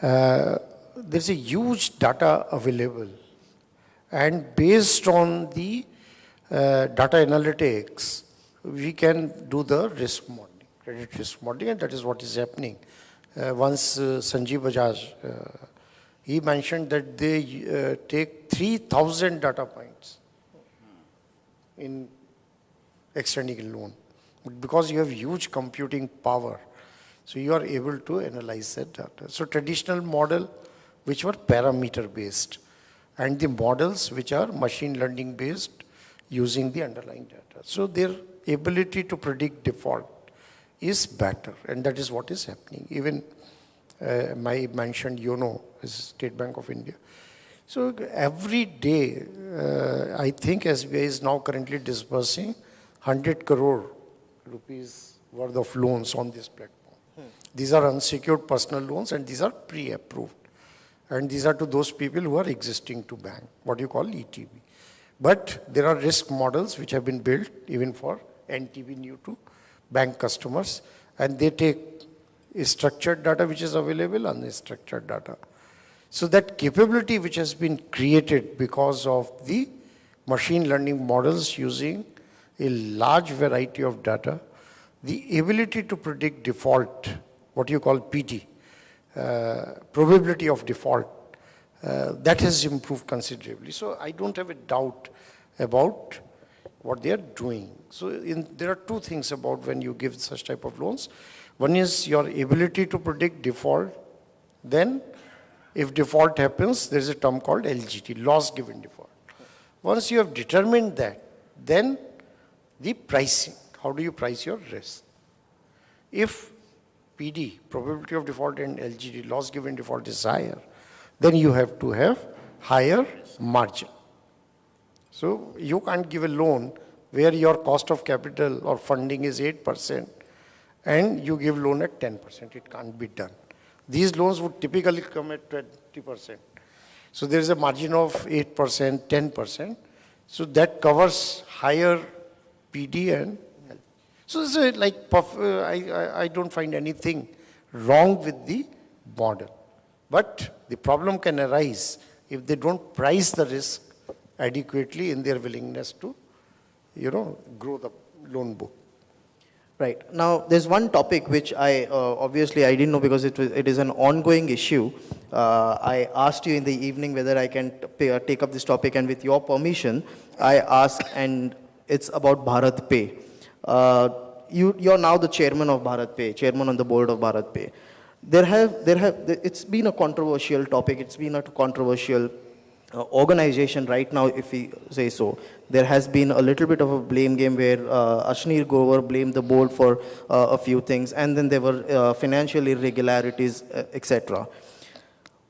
there's a huge data available, and based on the data analytics, we can do the risk modeling, credit risk modeling, and that is what is happening. Once Sanjeev Bajaj, he mentioned that they take 3,000 data points in extending a loan. Because you have huge computing power, so you are able to analyze that data. So traditional model, which were parameter based, and the models which are machine learning based, using the underlying data. So their ability to predict default is better, and that is what is happening. Even I mentioned YONO, is State Bank of India. So every day, I think SBI is now currently disbursing 100 crore rupees worth of loans on this platform. These are unsecured personal loans, and these are pre-approved. And these are to those people who are existing to bank, what you call ETB. But there are risk models which have been built even for NTB, new to bank customers, and they take structured data which is available, unstructured data. So that capability which has been created because of the machine learning models using a large variety of data, the ability to predict default, what you call PD, probability of default, that has improved considerably. So I don't have a doubt about what they are doing. So there are two things about when you give such type of loans. One is your ability to predict default. Then if default happens, there is a term called LGD, loss given default. Once you have determined that, then the pricing, how do you price your risk? If PD, probability of default, and LGD, loss given default, is higher, then you have to have higher margin. So you can't give a loan where your cost of capital or funding is 8% and you give loan at 10%. It can't be done. These loans would typically come at 20%. So there is a margin of 8%, 10%. So that covers higher PD and L. So it's like I don't find anything wrong with the model. But the problem can arise if they don't price the risk adequately in their willingness to, grow the loan book. Right. Now, there's one topic which I obviously I didn't know because it is an ongoing issue. I asked you in the evening whether I can take up this topic, and with your permission, I asked, and it's about Bharat Pay. You're now the chairman of Bharat Pay, chairman on the board of Bharat Pay. it's been a controversial topic, it's been a controversial organization right now, if we say so. There has been a little bit of a blame game where Ashnir Grover blamed the board for a few things, and then there were financial irregularities, etc.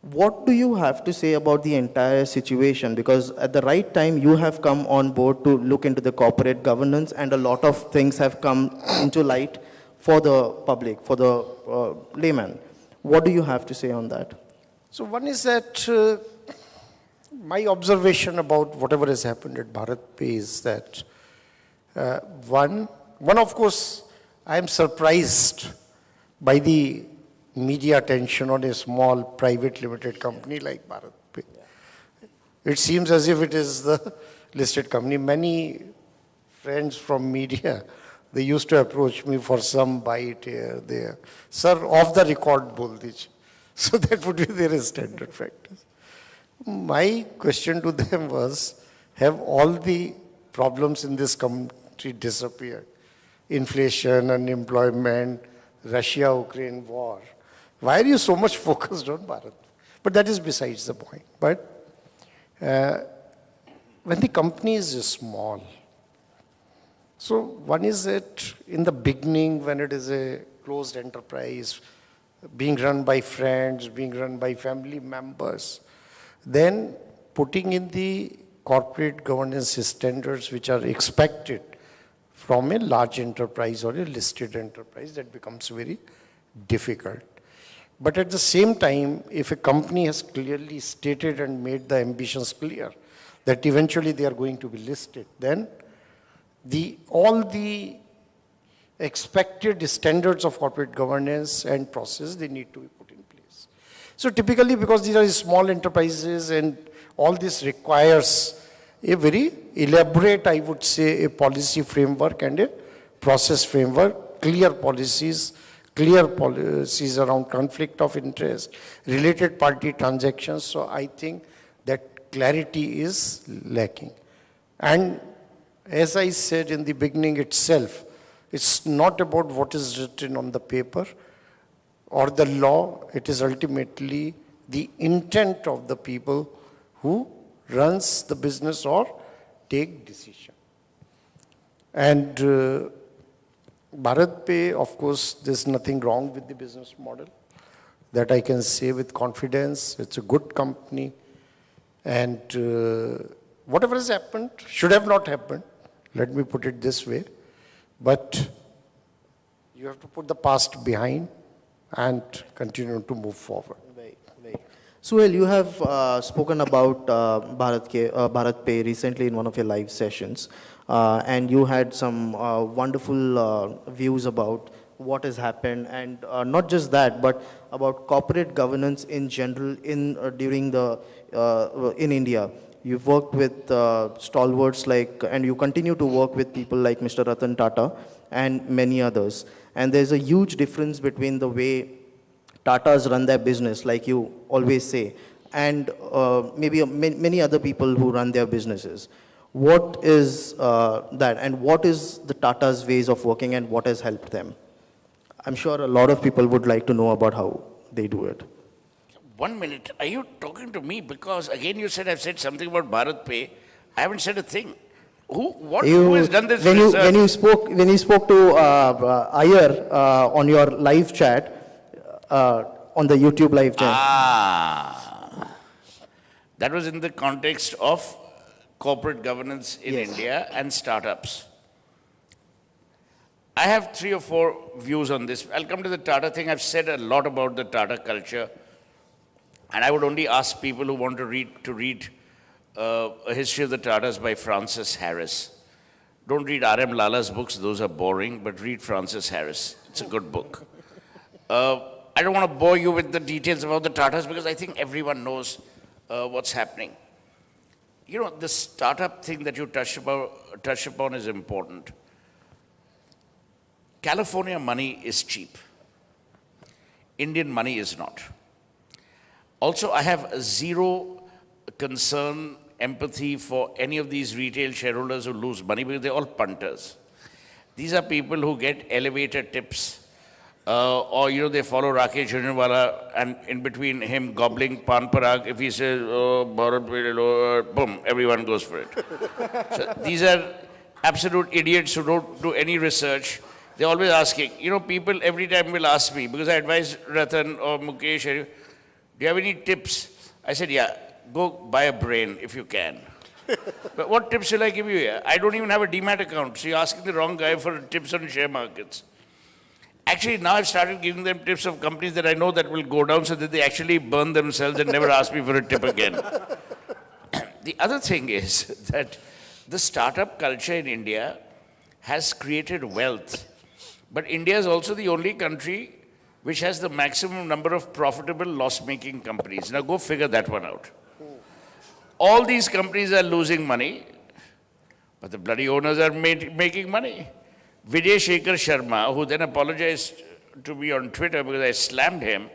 What do you have to say about the entire situation? Because at the right time, you have come on board to look into the corporate governance, and a lot of things have come into light for the public, for the layman. What do you have to say on that? So one is that my observation about whatever has happened at Bharat Pay is that one of course, I am surprised by the media attention on a small private limited company like Bharat Pay. It seems as if it is the listed company. Many friends from media, they used to approach me for some bite here, there. Sir, off the record, bol dijiye. So that would be their standard practice. My question to them was, have all the problems in this country disappeared? Inflation, unemployment, Russia-Ukraine war. Why are you so much focused on Bharat? But that is besides the point. But when the company is small, so one is that in the beginning when it is a closed enterprise, being run by friends, being run by family members, then putting in the corporate governance standards which are expected from a large enterprise or a listed enterprise, that becomes very difficult. But at the same time, if a company has clearly stated and made the ambitions clear that eventually they are going to be listed, then all the expected standards of corporate governance and process, they need to be put in place. So typically, because these are small enterprises and all this requires a very elaborate, I would say, a policy framework and a process framework, clear policies around conflict of interest, related party transactions. So I think that clarity is lacking. And as I said in the beginning itself, it's not about what is written on the paper or the law. It is ultimately the intent of the people who runs the business or take decision. And Bharat Pay, of course, there's nothing wrong with the business model. That I can say with confidence. It's a good company. And whatever has happened should have not happened. Let me put it this way. But you have to put the past behind and continue to move forward. Right. Suhel, you have spoken about Bharat Pay recently in one of your live sessions. And you had some wonderful views about what has happened, and not just that, but about corporate governance in general in India. You've worked with stalwarts and you continue to work with people like Mr. Ratan Tata and many others. And there's a huge difference between the way Tatas run their business, like you always say, and maybe many other people who run their businesses. What is that, and what is the Tata's ways of working, and what has helped them? I'm sure a lot of people would like to know about how they do it. 1 minute. Are you talking to me? Because again you said I've said something about Bharat Pay. I haven't said a thing. Who has done this research? When you spoke to Iyer on your live chat, on the YouTube live chat. That was in the context of corporate governance in India and startups. I have 3 or 4 views on this. I'll come to the Tata thing. I've said a lot about the Tata culture. And I would only ask people who want to read A History of the Tatas by Francis Harris. Don't read R.M. Lala's books, those are boring, but read Francis Harris. It's a good book. I don't want to bore you with the details about the Tatas because I think everyone knows what's happening. You know, the startup thing that you touched upon is important. California money is cheap. Indian money is not. Also, I have zero concern, empathy for any of these retail shareholders who lose money because they're all punters. These are people who get elevator tips Or, they follow Rakesh Jhunjhunwala, and in between him gobbling pan parag, if he says, oh, Bharat Pe Lo, boom, everyone goes for it. So these are absolute idiots who don't do any research. They're always asking. People every time will ask me, because I advise Ratan or Mukesh, do you have any tips? I said, yeah, go buy a brain if you can. But what tips shall I give you here? I don't even have a demat account, so you're asking the wrong guy for tips on share markets. Actually, now I've started giving them tips of companies that I know that will go down so that they actually burn themselves and never ask me for a tip again. The other thing is that the startup culture in India has created wealth. But India is also the only country which has the maximum number of profitable loss-making companies. Now go figure that one out. All these companies are losing money, but the bloody owners are making money. Vijay Shekhar Sharma, who then apologized to me on Twitter because I slammed him,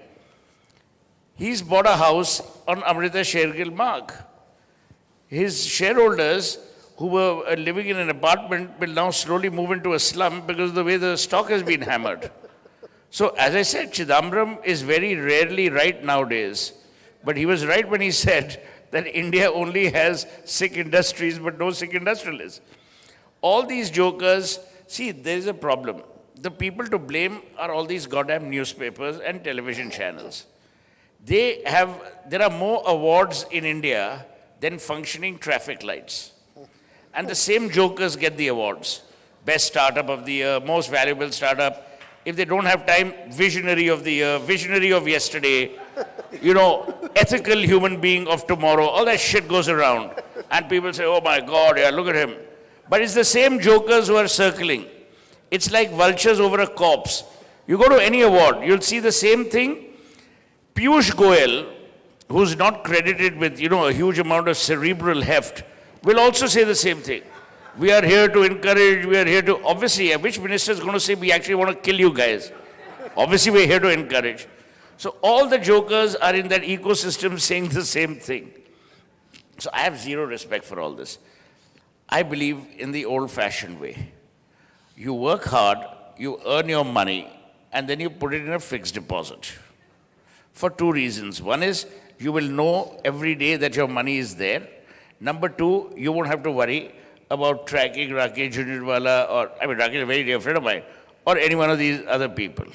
he's bought a house on Amrita Shergill Marg. His shareholders, who were living in an apartment, will now slowly move into a slum because of the way the stock has been hammered. So, as I said, Chidambaram is very rarely right nowadays. But he was right when he said that India only has sick industries but no sick industrialists. All these jokers, see, there is a problem. The people to blame are all these goddamn newspapers and television channels. There are more awards in India than functioning traffic lights. And the same jokers get the awards. Best startup of the year, most valuable startup. If they don't have time, visionary of the year, visionary of yesterday, ethical human being of tomorrow, all that shit goes around. And people say, oh my God, yeah, look at him. But it's the same jokers who are circling. It's like vultures over a corpse. You go to any award, you'll see the same thing. Piyush Goyal, who's not credited with, a huge amount of cerebral heft, will also say the same thing. We are here to encourage, obviously, which minister is going to say, we actually want to kill you guys? Obviously, we're here to encourage. So all the jokers are in that ecosystem saying the same thing. So I have zero respect for all this. I believe in the old-fashioned way. You work hard, you earn your money, and then you put it in a fixed deposit. For two reasons. One is, you will know every day that your money is there. Number two, you won't have to worry about tracking Rakesh Jhunjhunwala, Rakesh is a very dear friend of mine, or any one of these other people.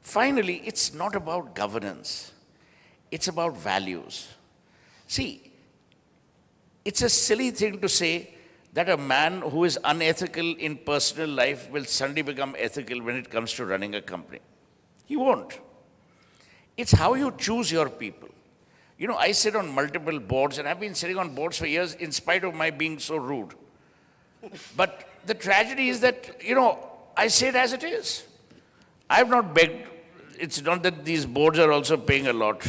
Finally, it's not about governance. It's about values. See, it's a silly thing to say that a man who is unethical in personal life will suddenly become ethical when it comes to running a company. He won't. It's how you choose your people. I sit on multiple boards, and I've been sitting on boards for years in spite of my being so rude. But the tragedy is that, I say it as it is. I have not begged. It's not that these boards are also paying a lot.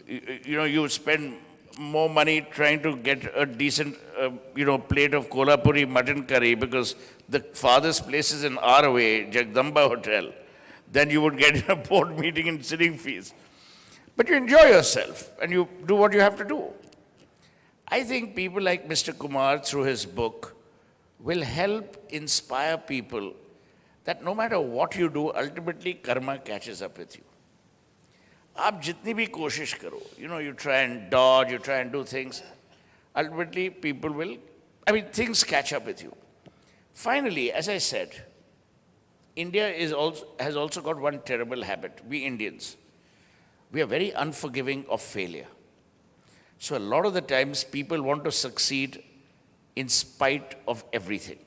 You spend more money trying to get a decent, plate of Kolhapuri mutton curry because the farthest place is an hour away, Jagdamba Hotel, than you would get in a board meeting and sitting fees. But you enjoy yourself and you do what you have to do. I think people like Mr. Kumar, through his book, will help inspire people that no matter what you do, ultimately karma catches up with you. आप जितनी भी कोशिश करो, you try and dodge, you try and do things, ultimately people will, things catch up with you. Finally, as I said, India has also got one terrible habit. We Indians, we are very unforgiving of failure. So a lot of the times people want to succeed in spite of everything.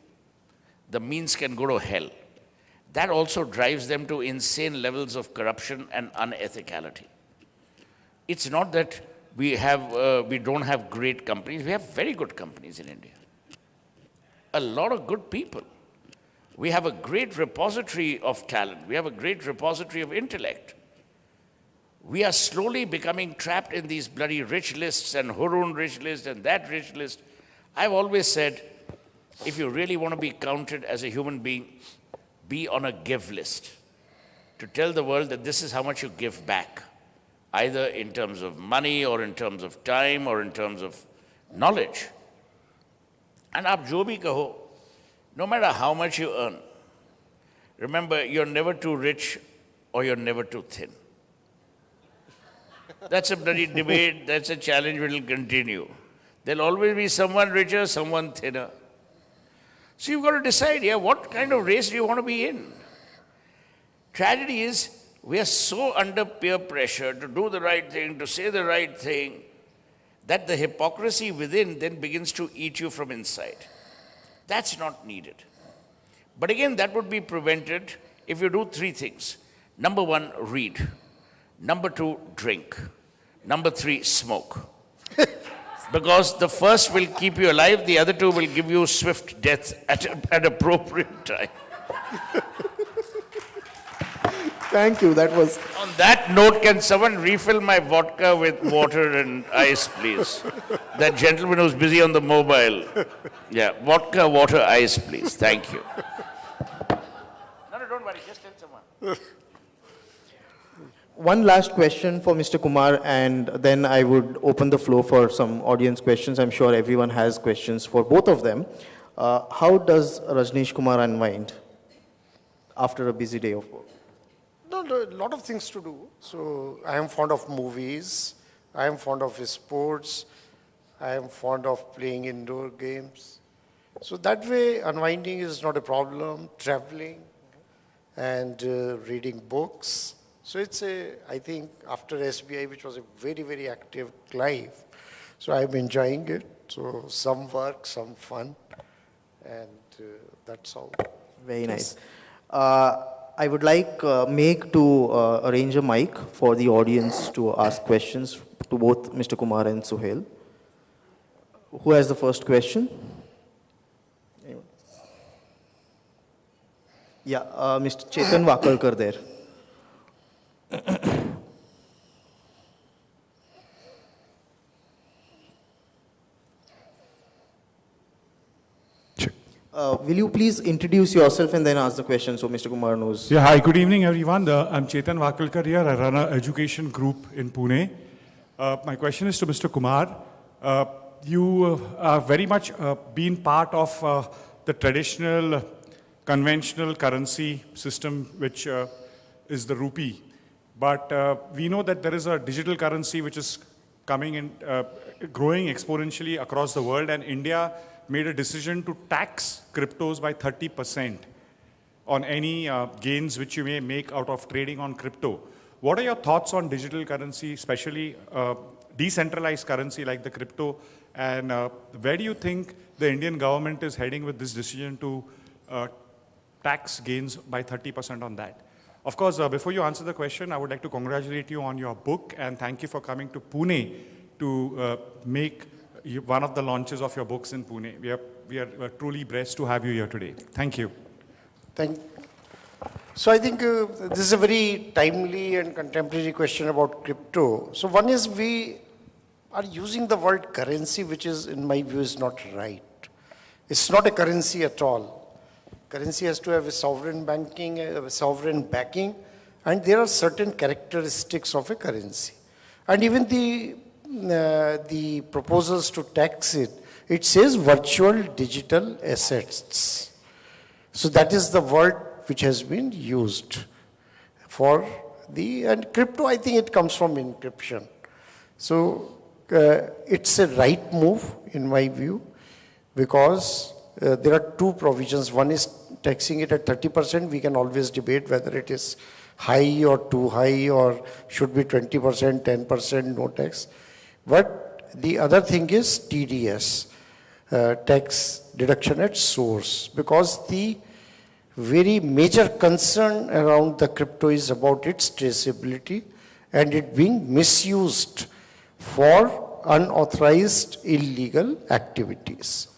The means can go to hell. That also drives them to insane levels of corruption and unethicality. It's not that we don't have great companies. We have very good companies in India. A lot of good people. We have a great repository of talent. We have a great repository of intellect. We are slowly becoming trapped in these bloody rich lists and Hurun rich list and that rich list. I've always said, if you really want to be counted as a human being, be on a give list to tell the world that this is how much you give back, either in terms of money or in terms of time or in terms of knowledge. And aap jo bhi kaho, no matter how much you earn, Remember, you're never too rich or you're never too thin. That's a bloody debate, that's a challenge which will continue. There'll always be someone richer, someone thinner. So you've got to decide, what kind of race do you want to be in? Tragedy is, we are so under peer pressure to do the right thing, to say the right thing, that the hypocrisy within then begins to eat you from inside. That's not needed. But again, that would be prevented if you do three things. Number one, read. Number two, drink. Number three, smoke. Because the first will keep you alive, the other two will give you swift death at appropriate time. Thank you, that was... On that note, can someone refill my vodka with water and ice, please? That gentleman who's busy on the mobile. Yeah, vodka, water, ice, please. Thank you. No, don't worry, just tell someone. One last question for Mr. Kumar, and then I would open the floor for some audience questions. I'm sure everyone has questions for both of them. How does Rajnish Kumar unwind after a busy day of work? No, a lot of things to do. So I am fond of movies. I am fond of sports. I am fond of playing indoor games. So that way, unwinding is not a problem. Traveling and reading books. So it's I think after SBI, which was a very, very active life, so I'm enjoying it. So some work, some fun, and that's all. Very nice. I would like Meg to arrange a mic for the audience to ask questions to both Mr. Kumar and Suhel. Who has the first question? Anyone? Yeah, Mr. Chetan Vakalkar there. Will you please introduce yourself and then ask the question so Mr. Kumar knows? Yeah, hi, good evening everyone. I'm Chetan Vakalkar here. I run an education group in Pune. My question is to Mr. Kumar. You are very much been part of the traditional, conventional currency system, which is the rupee. But we know that there is a digital currency which is coming and growing exponentially across the world, and India made a decision to tax cryptos by 30% on any gains which you may make out of trading on crypto. What are your thoughts on digital currency, especially decentralized currency like the crypto, and where do you think the Indian government is heading with this decision to tax gains by 30% on that? Of course, before you answer the question, I would like to congratulate you on your book and thank you for coming to Pune to make one of the launches of your books in Pune. We are truly blessed to have you here today. Thank you. So I think this is a very timely and contemporary question about crypto. So one is we are using the word currency, which is, in my view, is not right. It's not a currency at all. Currency has to have a sovereign banking, a sovereign backing, and there are certain characteristics of a currency. And even the proposals to tax it, it says virtual digital assets. So that is the word which has been used for and crypto, I think it comes from encryption. So it's a right move in my view, because there are two provisions. One is taxing it at 30%. We can always debate whether it is high or too high or should be 20%, 10%, no tax. But the other thing is TDS, tax deduction at source, because the very major concern around the crypto is about its traceability and it being misused for unauthorized illegal activities.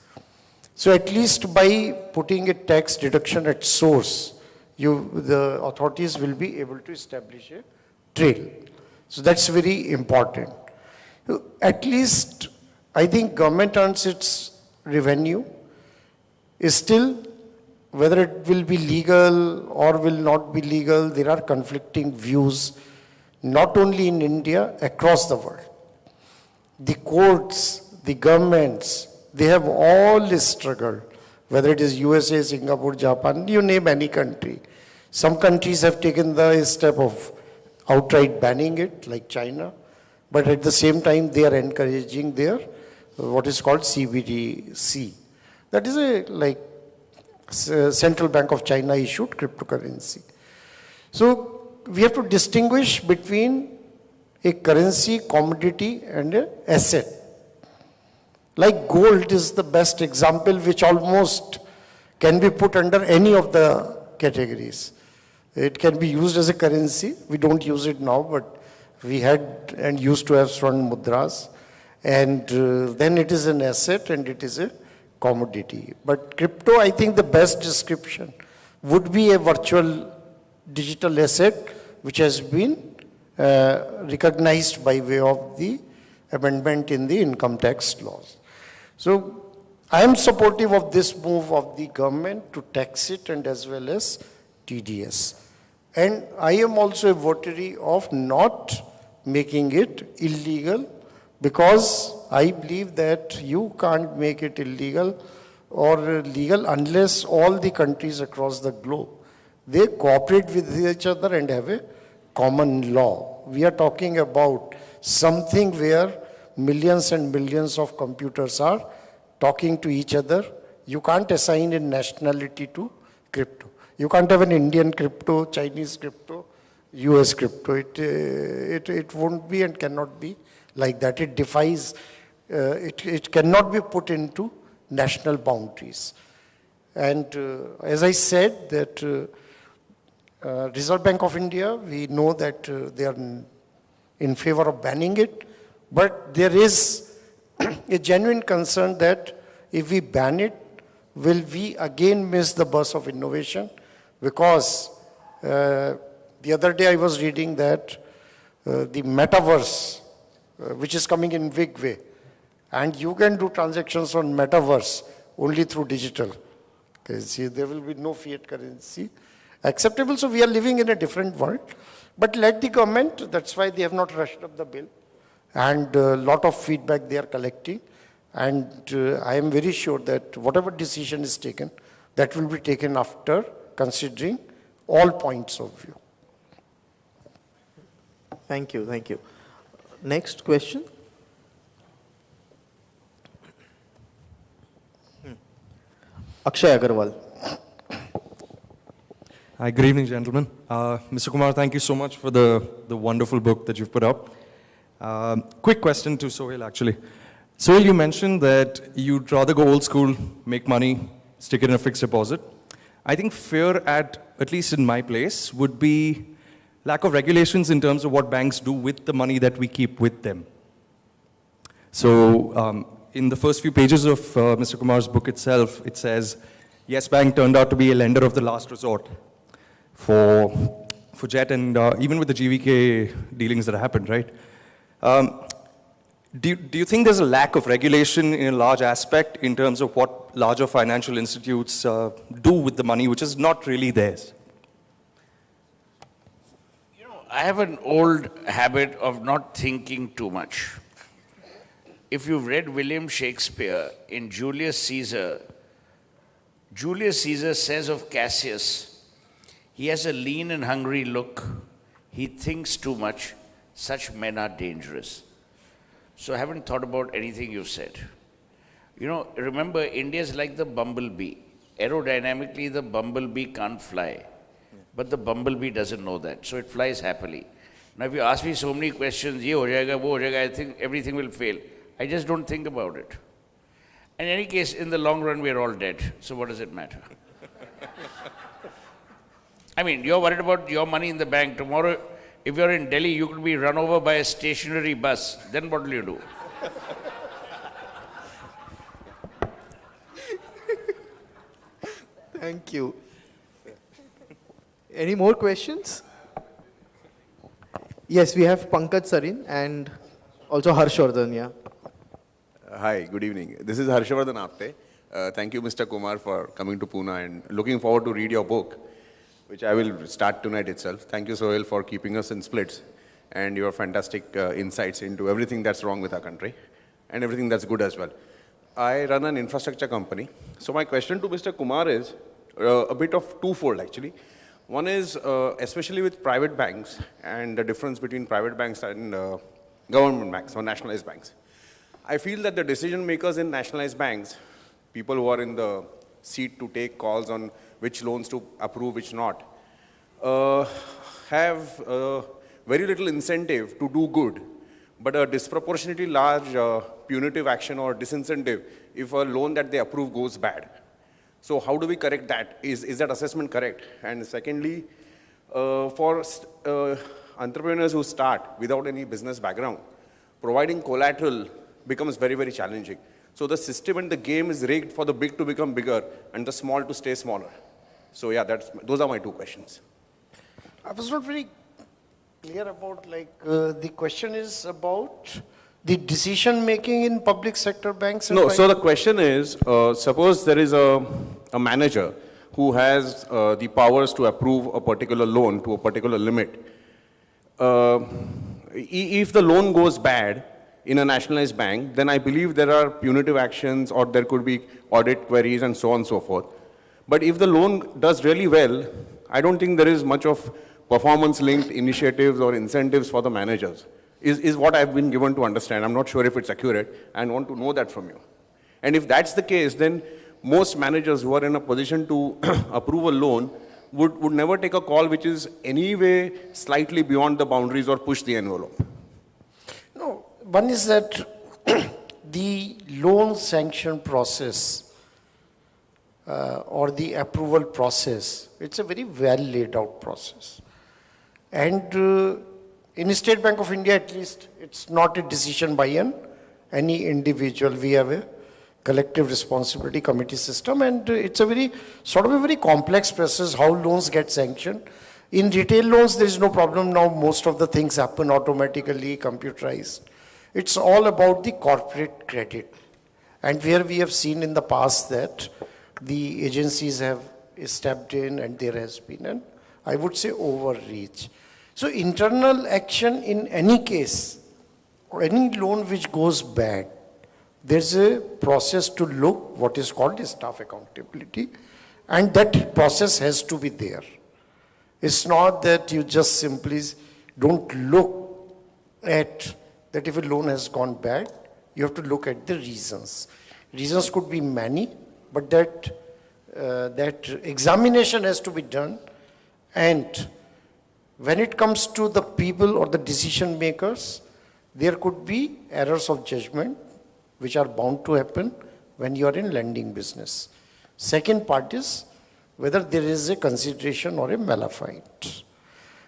So at least by putting a tax deduction at source, the authorities will be able to establish a trail. So that's very important. At least I think government earns its revenue. Is still, whether it will be legal or will not be legal, there are conflicting views, not only in India, across the world. The courts, the governments, they have all struggled, whether it is USA, Singapore, Japan, you name any country. Some countries have taken the step of outright banning it, like China, but at the same time they are encouraging their what is called CBDC. That is Central Bank of China issued cryptocurrency. So we have to distinguish between a currency, commodity, and an asset. Like gold is the best example, which almost can be put under any of the categories. It can be used as a currency. We don't use it now, but we had and used to have Swarn Mudras. And then it is an asset and it is a commodity. But crypto, I think the best description would be a virtual digital asset which has been recognized by way of the amendment in the income tax laws. So I am supportive of this move of the government to tax it and as well as TDS. And I am also a votary of not making it illegal, because I believe that you can't make it illegal or legal unless all the countries across the globe, they cooperate with each other and have a common law. We are talking about something where millions and millions of computers are talking to each other. You can't assign a nationality to crypto. You can't have an Indian crypto, Chinese crypto, US crypto. It won't be and cannot be like that. It defies, it cannot be put into national boundaries. And as I said, that Reserve Bank of India, we know that they are in favor of banning it, but there is a genuine concern that if we ban it, will we again miss the bus of innovation? Because the other day I was reading that the metaverse, which is coming in big way, and you can do transactions on metaverse only through digital. Okay, see, there will be no fiat currency acceptable. So we are living in a different world. But let the government, that's why they have not rushed up the bill. And a lot of feedback they are collecting. And I am very sure that whatever decision is taken, that will be taken after considering all points of view. Thank you, thank you. Next question. Akshay Agarwal. Hi, good evening, gentlemen. Mr. Kumar, thank you so much for the wonderful book that you've put up. Quick question to Sohail, actually. Sohail, you mentioned that you'd rather go old school, make money, stick it in a fixed deposit. I think fear at least in my place, would be lack of regulations in terms of what banks do with the money that we keep with them. So in the first few pages of Mr. Kumar's book itself, it says, Yes Bank turned out to be a lender of the last resort for Jet and even with the GVK dealings that happened, right? Do you think there's a lack of regulation in a large aspect in terms of what larger financial institutes do with the money, which is not really theirs? You know, I have an old habit of not thinking too much. If you've read William Shakespeare in Julius Caesar says of Cassius, he has a lean and hungry look. He thinks too much. Such men are dangerous. So I haven't thought about anything you've said. You know, remember, India is like the bumblebee. Aerodynamically, the bumblebee can't fly. But the bumblebee doesn't know that. So it flies happily. Now, if you ask me so many questions, ye ho jayega, wo ho jayega, I think everything will fail. I just don't think about it. In any case, in the long run, we're all dead. So what does it matter? I mean, you're worried about your money in the bank. Tomorrow, if you're in Delhi, you could be run over by a stationary bus. Then what will you do? Thank you. Any more questions? Yes, we have Pankaj Sarin and also Harshvardhan, yeah. Hi, good evening. This is Harshvardhan Apte. Thank you, Mr. Kumar, for coming to Pune and looking forward to read your book, which I will start tonight itself. Thank you, Sohail, for keeping us in splits and your fantastic insights into everything that's wrong with our country and everything that's good as well. I run an infrastructure company. So my question to Mr. Kumar is a bit of twofold, actually. One is, especially with private banks and the difference between private banks and government banks or nationalized banks. I feel that the decision makers in nationalized banks, people who are in the seat to take calls on which loans to approve, which not, have very little incentive to do good, but a disproportionately large punitive action or disincentive if a loan that they approve goes bad. So how do we correct that? Is that assessment correct? And secondly, for entrepreneurs who start without any business background, providing collateral becomes very, very challenging. So the system and the game is rigged for the big to become bigger and the small to stay smaller. So yeah, those are my two questions. I was not very clear about, the question is about the decision making in public sector banks? No, so the question is, suppose there is a manager who has the powers to approve a particular loan to a particular limit. If the loan goes bad in a nationalized bank, then I believe there are punitive actions or there could be audit queries and so on and so forth. But if the loan does really well, I don't think there is much of performance-linked initiatives or incentives for the managers. Is what I've been given to understand. I'm not sure if it's accurate and want to know that from you. And if that's the case, then most managers who are in a position to approve a loan would never take a call which is anyway slightly beyond the boundaries or push the envelope. No, one is that the loan sanction process or the approval process, it's a very well laid out process. And in State Bank of India, at least, it's not a decision by any individual. We have a collective responsibility committee system, and it's a very complex process how loans get sanctioned. In retail loans, there is no problem now. Most of the things happen automatically, computerized. It's all about the corporate credit. And where we have seen in the past that the agencies have stepped in and there has been an, I would say, overreach. So internal action in any case, or any loan which goes bad, there's a process to look what is called staff accountability, and that process has to be there. It's not that you just simply don't look at that if a loan has gone bad, you have to look at the reasons. Reasons could be many, but that examination has to be done, and when it comes to the people or the decision makers, there could be errors of judgment which are bound to happen when you are in lending business. Second part is whether there is a consideration or a malafide.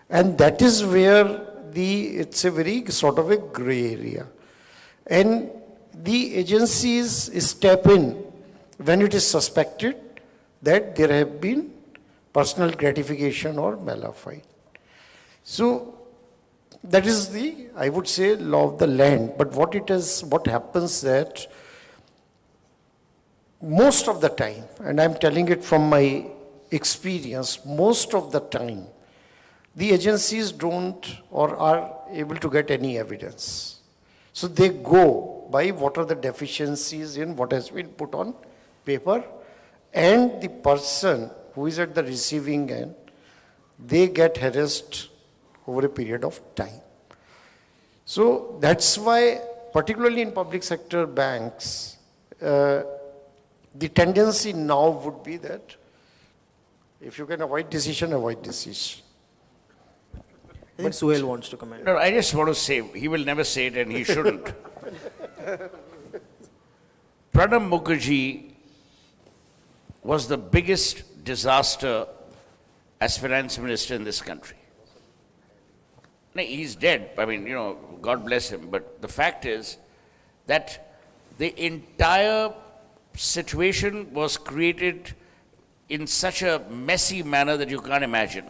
And that is where it's a very sort of a gray area. And the agencies step in when it is suspected that there have been personal gratification or malafide. So that is I would say, law of the land. But what happens that most of the time, and I'm telling it from my experience, most of the time, the agencies don't or are able to get any evidence. So they go by what are the deficiencies in what has been put on paper, and the person who is at the receiving end, they get harassed over a period of time. So that's why, particularly in public sector banks, the tendency now would be that if you can avoid decision, avoid decision. I think Suhel wants to comment. No, I just want to say, he will never say it and he shouldn't. Pranab Mukherjee was the biggest disaster as finance minister in this country. No, he's dead. I mean, God bless him. But the fact is that the entire situation was created in such a messy manner that you can't imagine.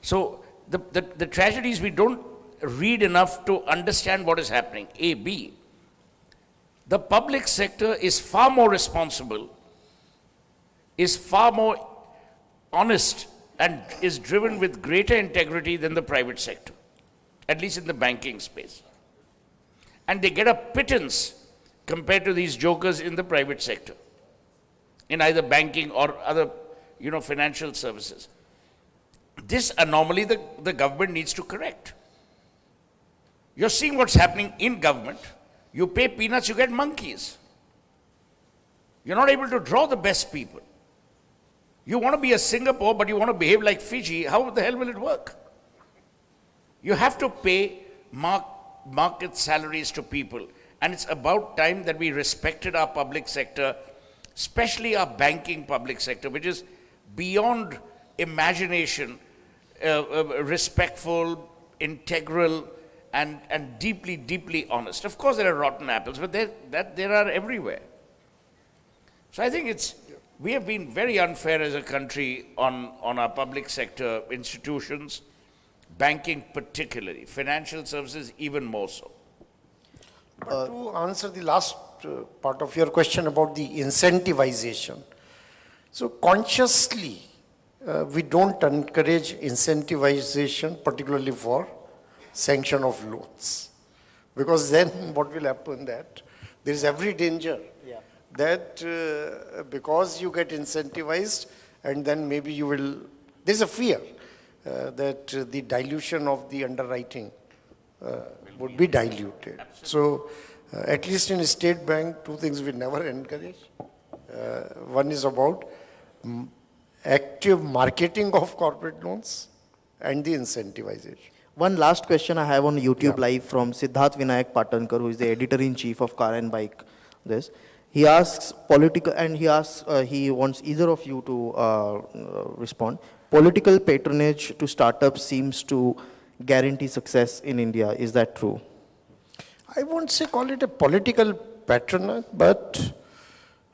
So the tragedies, we don't read enough to understand what is happening. A. B. The public sector is far more responsible, is far more honest, and is driven with greater integrity than the private sector, at least in the banking space. And they get a pittance compared to these jokers in the private sector, in either banking or other, financial services. this anomaly the government needs to correct. You're seeing what's happening in government. You pay peanuts, you get monkeys. You're not able to draw the best people. You want to be a Singapore, but you want to behave like Fiji. How the hell will it work? You have to pay market salaries to people. And it's about time that we respected our public sector, especially our banking public sector, which is beyond imagination, respectful, integral, and deeply, deeply honest. Of course, there are rotten apples, but there are everywhere. So I think we have been very unfair as a country on our public sector institutions, banking particularly, financial services even more so. But to answer the last part of your question about the incentivization, so consciously we don't encourage incentivization, particularly for sanction of loans, because then what will happen that there is every danger that because you get incentivized and then maybe you will, there's a fear that the dilution of the underwriting would be diluted. So at least in a state bank, two things we never encourage. One is about active marketing of corporate loans and the incentivization. One last question I have on YouTube Live from Siddharth Vinayak Patankar, who is the editor-in-chief of Car and Bike. He asks he wants either of you to respond. Political patronage to startups seems to guarantee success in India. Is that true? I won't say call it a political patronage, but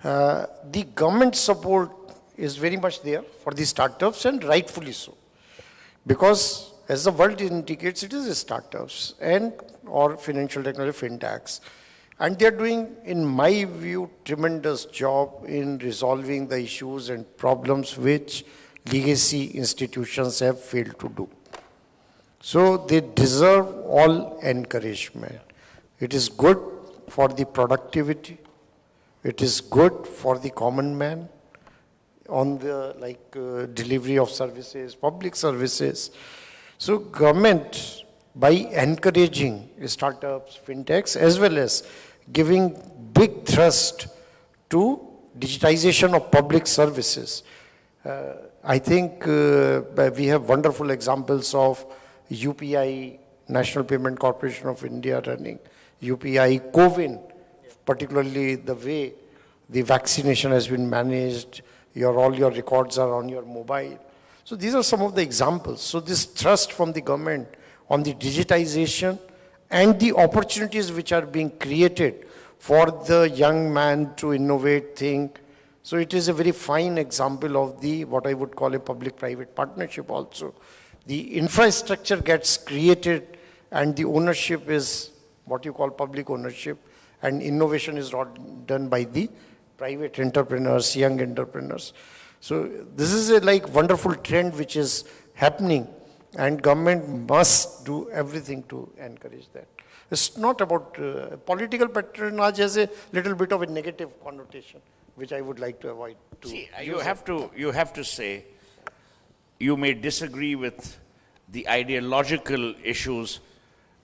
the government support is very much there for the startups, and rightfully so. Because as the world indicates, it is startups and or financial technology, fintechs. And they're doing, in my view, tremendous job in resolving the issues and problems which legacy institutions have failed to do. So they deserve all encouragement. It is good for the productivity. It is good for the common man on the delivery of services, public services. So government, by encouraging startups, fintechs, as well as giving big thrust to digitization of public services. I think we have wonderful examples of UPI, National Payment Corporation of India running, UPI, CoWIN, particularly the way the vaccination has been managed, all your records are on your mobile. So these are some of the examples. So this thrust from the government on the digitization and the opportunities which are being created for the young man to innovate, think. So it is a very fine example of the, what I would call a public-private partnership also. The infrastructure gets created and the ownership is what you call public ownership, and innovation is not done by the private entrepreneurs, young entrepreneurs. So this is a wonderful trend which is happening, and government must do everything to encourage that. It's not about political patronage has a little bit of a negative connotation, which I would like to avoid. See, you have to say, you may disagree with the ideological issues,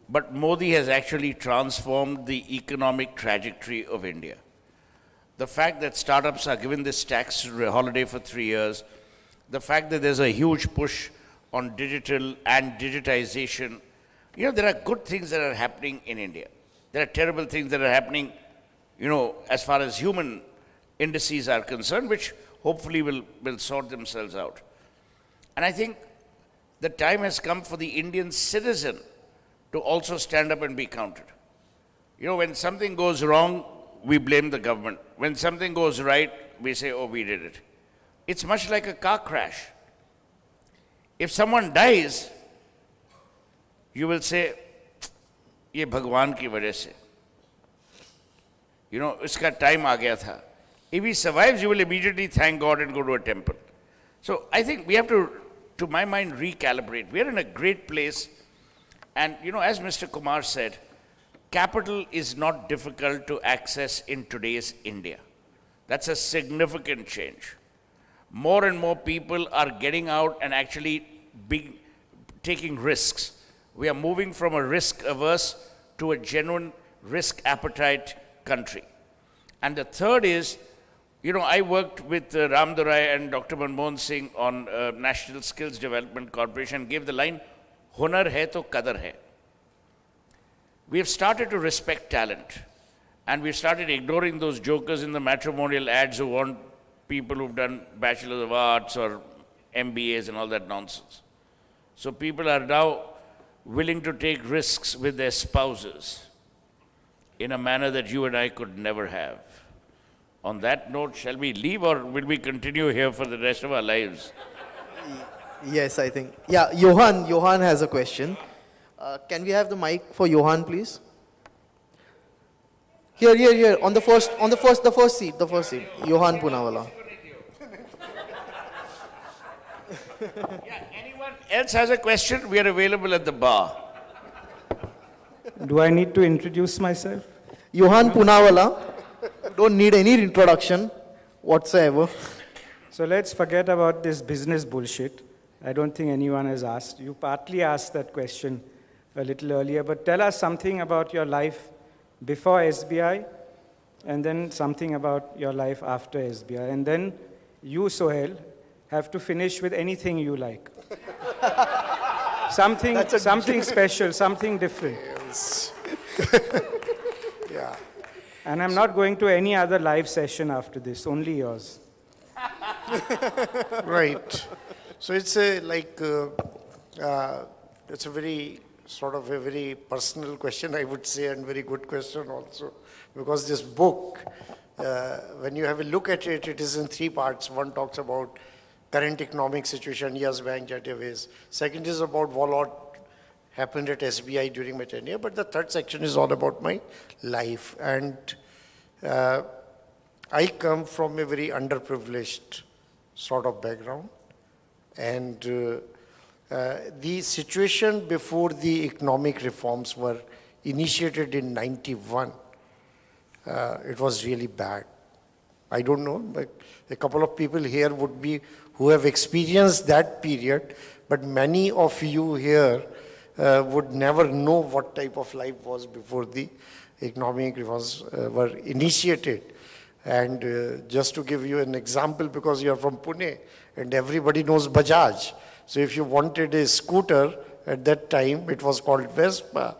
but Modi has actually transformed the economic trajectory of India. The fact that startups are given this tax holiday for 3 years, the fact that there's a huge push on digital and digitization. There are good things that are happening in India. There are terrible things that are happening, as far as human indices are concerned, which hopefully will sort themselves out. And I think the time has come for the Indian citizen to also stand up and be counted. When something goes wrong, we blame the government. When something goes right, we say, oh, we did it. It's much like a car crash. If someone dies, you will say, ye Bhagwan ki wajah se. Iska time aa gaya tha. If he survives, you will immediately thank God and go to a temple. So I think we have to my mind, recalibrate. We are in a great place. And, as Mr. Kumar said, capital is not difficult to access in today's India. That's a significant change. More and more people are getting out and actually taking risks. We are moving from a risk-averse to a genuine risk appetite country. And the third is, I worked with Ram Durai and Dr. Manmohan Singh on National Skills Development Corporation, gave the line, Hunar hai to qadar hai. We have started to respect talent. And we've started ignoring those jokers in the matrimonial ads who want people who've done Bachelors of Arts or MBAs and all that nonsense. So people are now willing to take risks with their spouses in a manner that you and I could never have. On that note, shall we leave or will we continue here for the rest of our lives? Yes, I think. Yeah, Johan has a question. Can we have the mic for Johan, please? Here, on the first seat. Johan Punawala. Yeah, anyone else has a question? We are available at the bar. Do I need to introduce myself? Johan Punawala. Don't need any introduction whatsoever. So let's forget about this business bullshit. I don't think anyone has asked. You partly asked that question a little earlier, but tell us something about your life before SBI and then something about your life after SBI. And then you, Sohail, have to finish with anything you like. Something special, something different. Yes. Yeah. And I'm not going to any other live session after this, only yours. Right. So it's it's a very sort of a very personal question, I would say, and very good question also, because this book, when you have a look at it, it is in three parts. One talks about current economic situation, Yes Bank, Jet Airways. Second is about what happened at SBI during my tenure, but the third section is all about my life. And I come from a very underprivileged sort of background. And the situation before the economic reforms were initiated in 91, it was really bad. I don't know, but a couple of people here would be who have experienced that period, but many of you here would never know what type of life was before the economic reforms were initiated. And just to give you an example, because you are from Pune and everybody knows Bajaj. So if you wanted a scooter at that time, it was called Vespa.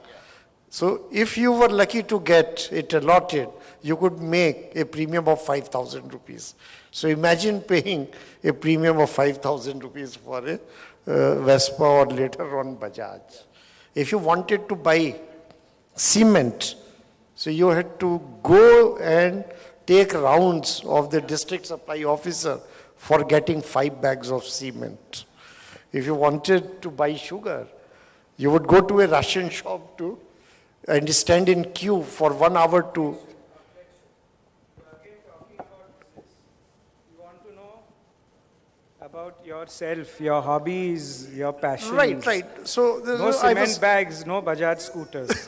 So if you were lucky to get it allotted, you could make a premium of 5,000 rupees. So imagine paying a premium of 5,000 rupees for a Vespa or later on Bajaj. If you wanted to buy cement, so you had to go and take rounds of the district supply officer for getting 5 bags of cement. If you wanted to buy sugar, you would go to a ration shop too and stand in queue for 1 hour to... You want to know about yourself, your hobbies, your passions. Right. So no cement bags, no Bajaj scooters.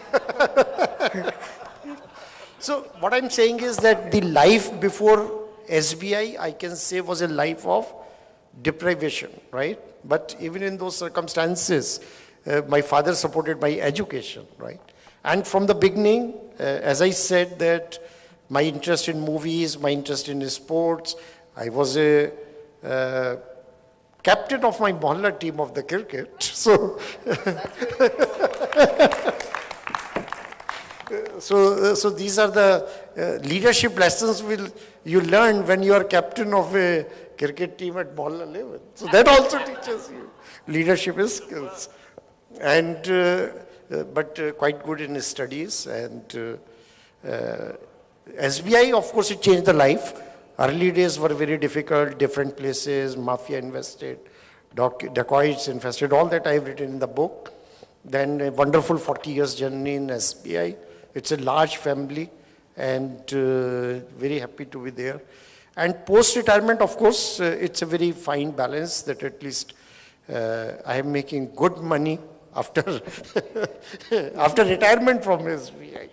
So what I'm saying is that the life before SBI, I can say, was a life of deprivation, right? But even in those circumstances, my father supported my education, right? And from the beginning, as I said, that my interest in movies, my interest in sports, I was a captain of my mohalla team of the cricket. So, so these are the leadership lessons you learn when you are captain of a cricket team at mohalla level. So that also teaches you leadership skills. And but quite good in his studies. And SBI, of course, it changed the life. Early days were very difficult, different places, mafia invested, dacoits invested, all that I have written in the book. Then a wonderful 40 years journey in SBI. It's a large family and very happy to be there. And post-retirement, of course, it's a very fine balance that at least I am making good money after after retirement from SBI.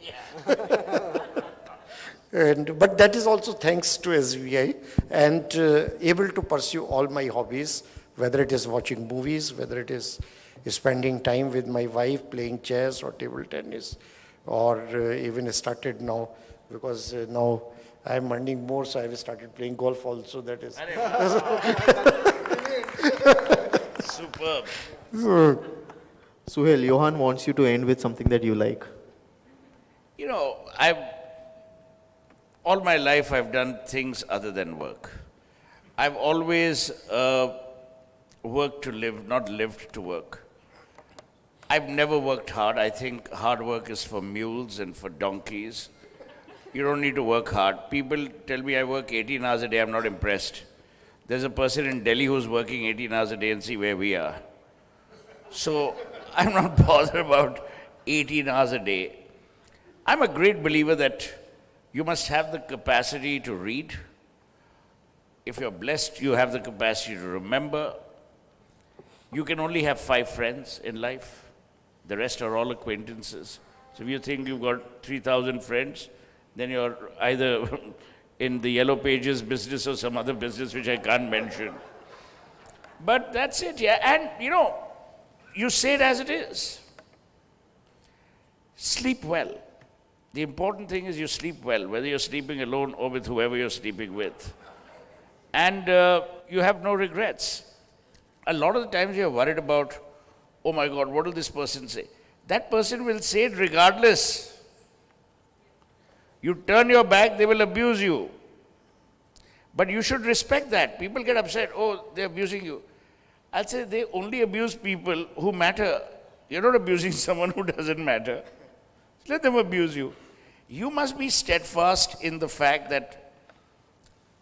But that is also thanks to SBI and able to pursue all my hobbies whether it is watching movies, whether it is spending time with my wife, playing chess or table tennis, or even started now, because now I'm earning more, so I've started playing golf also, that is. Superb. Suhel, Johan wants you to end with something that you like. You know, all my life I've done things other than work. I've always worked to live, not lived to work. I've never worked hard. I think hard work is for mules and for donkeys. You don't need to work hard. People tell me I work 18 hours a day. I'm not impressed. There's a person in Delhi who's working 18 hours a day and see where we are. So I'm not bothered about 18 hours a day. I'm a great believer that you must have the capacity to read. If you're blessed, you have the capacity to remember. You can only have 5 friends in life. The rest are all acquaintances. So if you think you've got 3,000 friends, then you're either in the Yellow Pages business or some other business which I can't mention. But that's it, yeah. And, you know, you say it as it is. Sleep well. The important thing is you sleep well, whether you're sleeping alone or with whoever you're sleeping with. And you have no regrets. A lot of the times you're worried about, oh my God, what will this person say? That person will say it regardless. You turn your back, they will abuse you. But you should respect that. People get upset, oh, they're abusing you. I'll say they only abuse people who matter. You're not abusing someone who doesn't matter. Let them abuse you. You must be steadfast in the fact that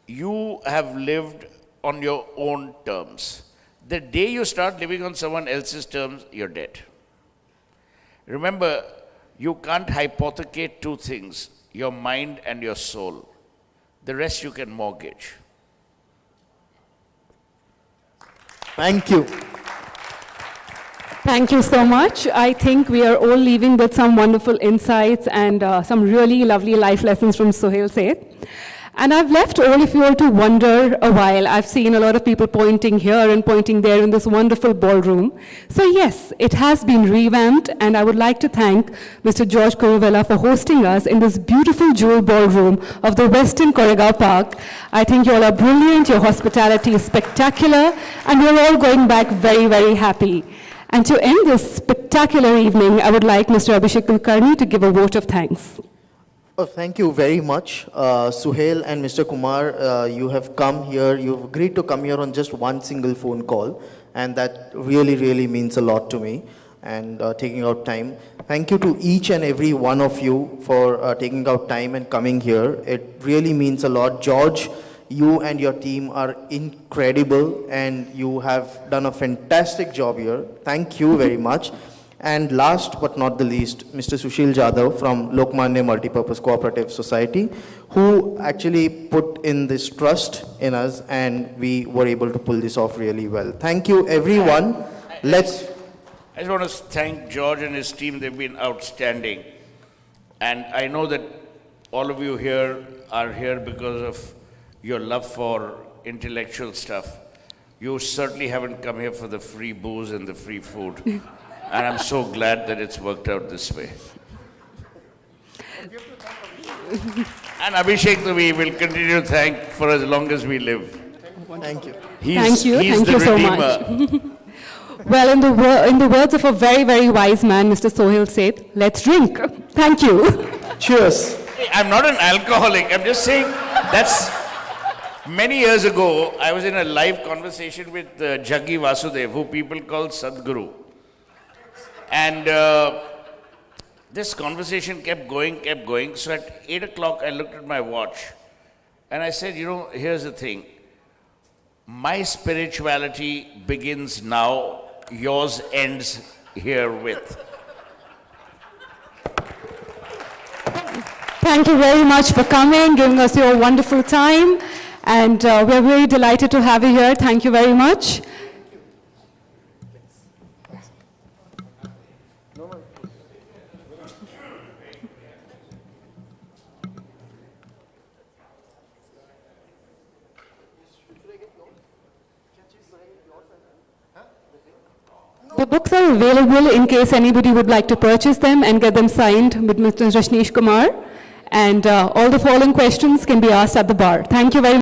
you have lived on your own terms. The day you start living on someone else's terms, you're dead. Remember, you can't hypothecate 2 things, your mind and your soul. The rest you can mortgage. Thank you. Thank you so much. I think we are all leaving with some wonderful insights and some really lovely life lessons from Suhel Seth. And I've left all of you all to wonder a while. I've seen a lot of people pointing here and pointing there in this wonderful ballroom. So yes, it has been revamped, and I would like to thank Mr. George Kuruvella for hosting us in this beautiful jewel ballroom of the Western Koregaon Park. I think you all are brilliant, your hospitality is spectacular, and we're all going back very, very happy. And to end this spectacular evening, I would like Mr. Abhishek Kulkarni to give a vote of thanks. Oh, thank you very much. Suhel and Mr. Kumar, you have come here, you've agreed to come here on just one single phone call, and that really, really means a lot to me, and taking out time. Thank you to each and every one of you for taking out time and coming here. It really means a lot. George, you and your team are incredible, and you have done a fantastic job here. Thank you very much. And last but not the least, Mr. Sushil Jadhav from Lokmanya Multipurpose Cooperative Society, who actually put in this trust in us, and we were able to pull this off really well. Thank you, everyone. I just want to thank George and his team. They've been outstanding. And I know that all of you here are here because of your love for intellectual stuff. You certainly haven't come here for the free booze and the free food. And I'm so glad that it's worked out this way. And Abhishek, we will continue to thank for as long as we live. Thank you. Thank you. He's Thank the you so redeemer. much. Well, in the words of a very, very wise man, Mr. Suhel Seth, let's drink. Thank you. Cheers. Hey, I'm not an alcoholic. I'm just saying that's... Many years ago, I was in a live conversation with Jaggi Vasudev, who people call Sadhguru. And this conversation kept going. So at 8 o'clock, I looked at my watch and I said, you know, here's the thing. My spirituality begins now, yours ends herewith. Thank you very much for coming, giving us your wonderful time. And we're very delighted to have you here. Thank you very much. The books are available in case anybody would like to purchase them and get them signed with Mr. Rajnish Kumar. And all the following questions can be asked at the bar. Thank you very much.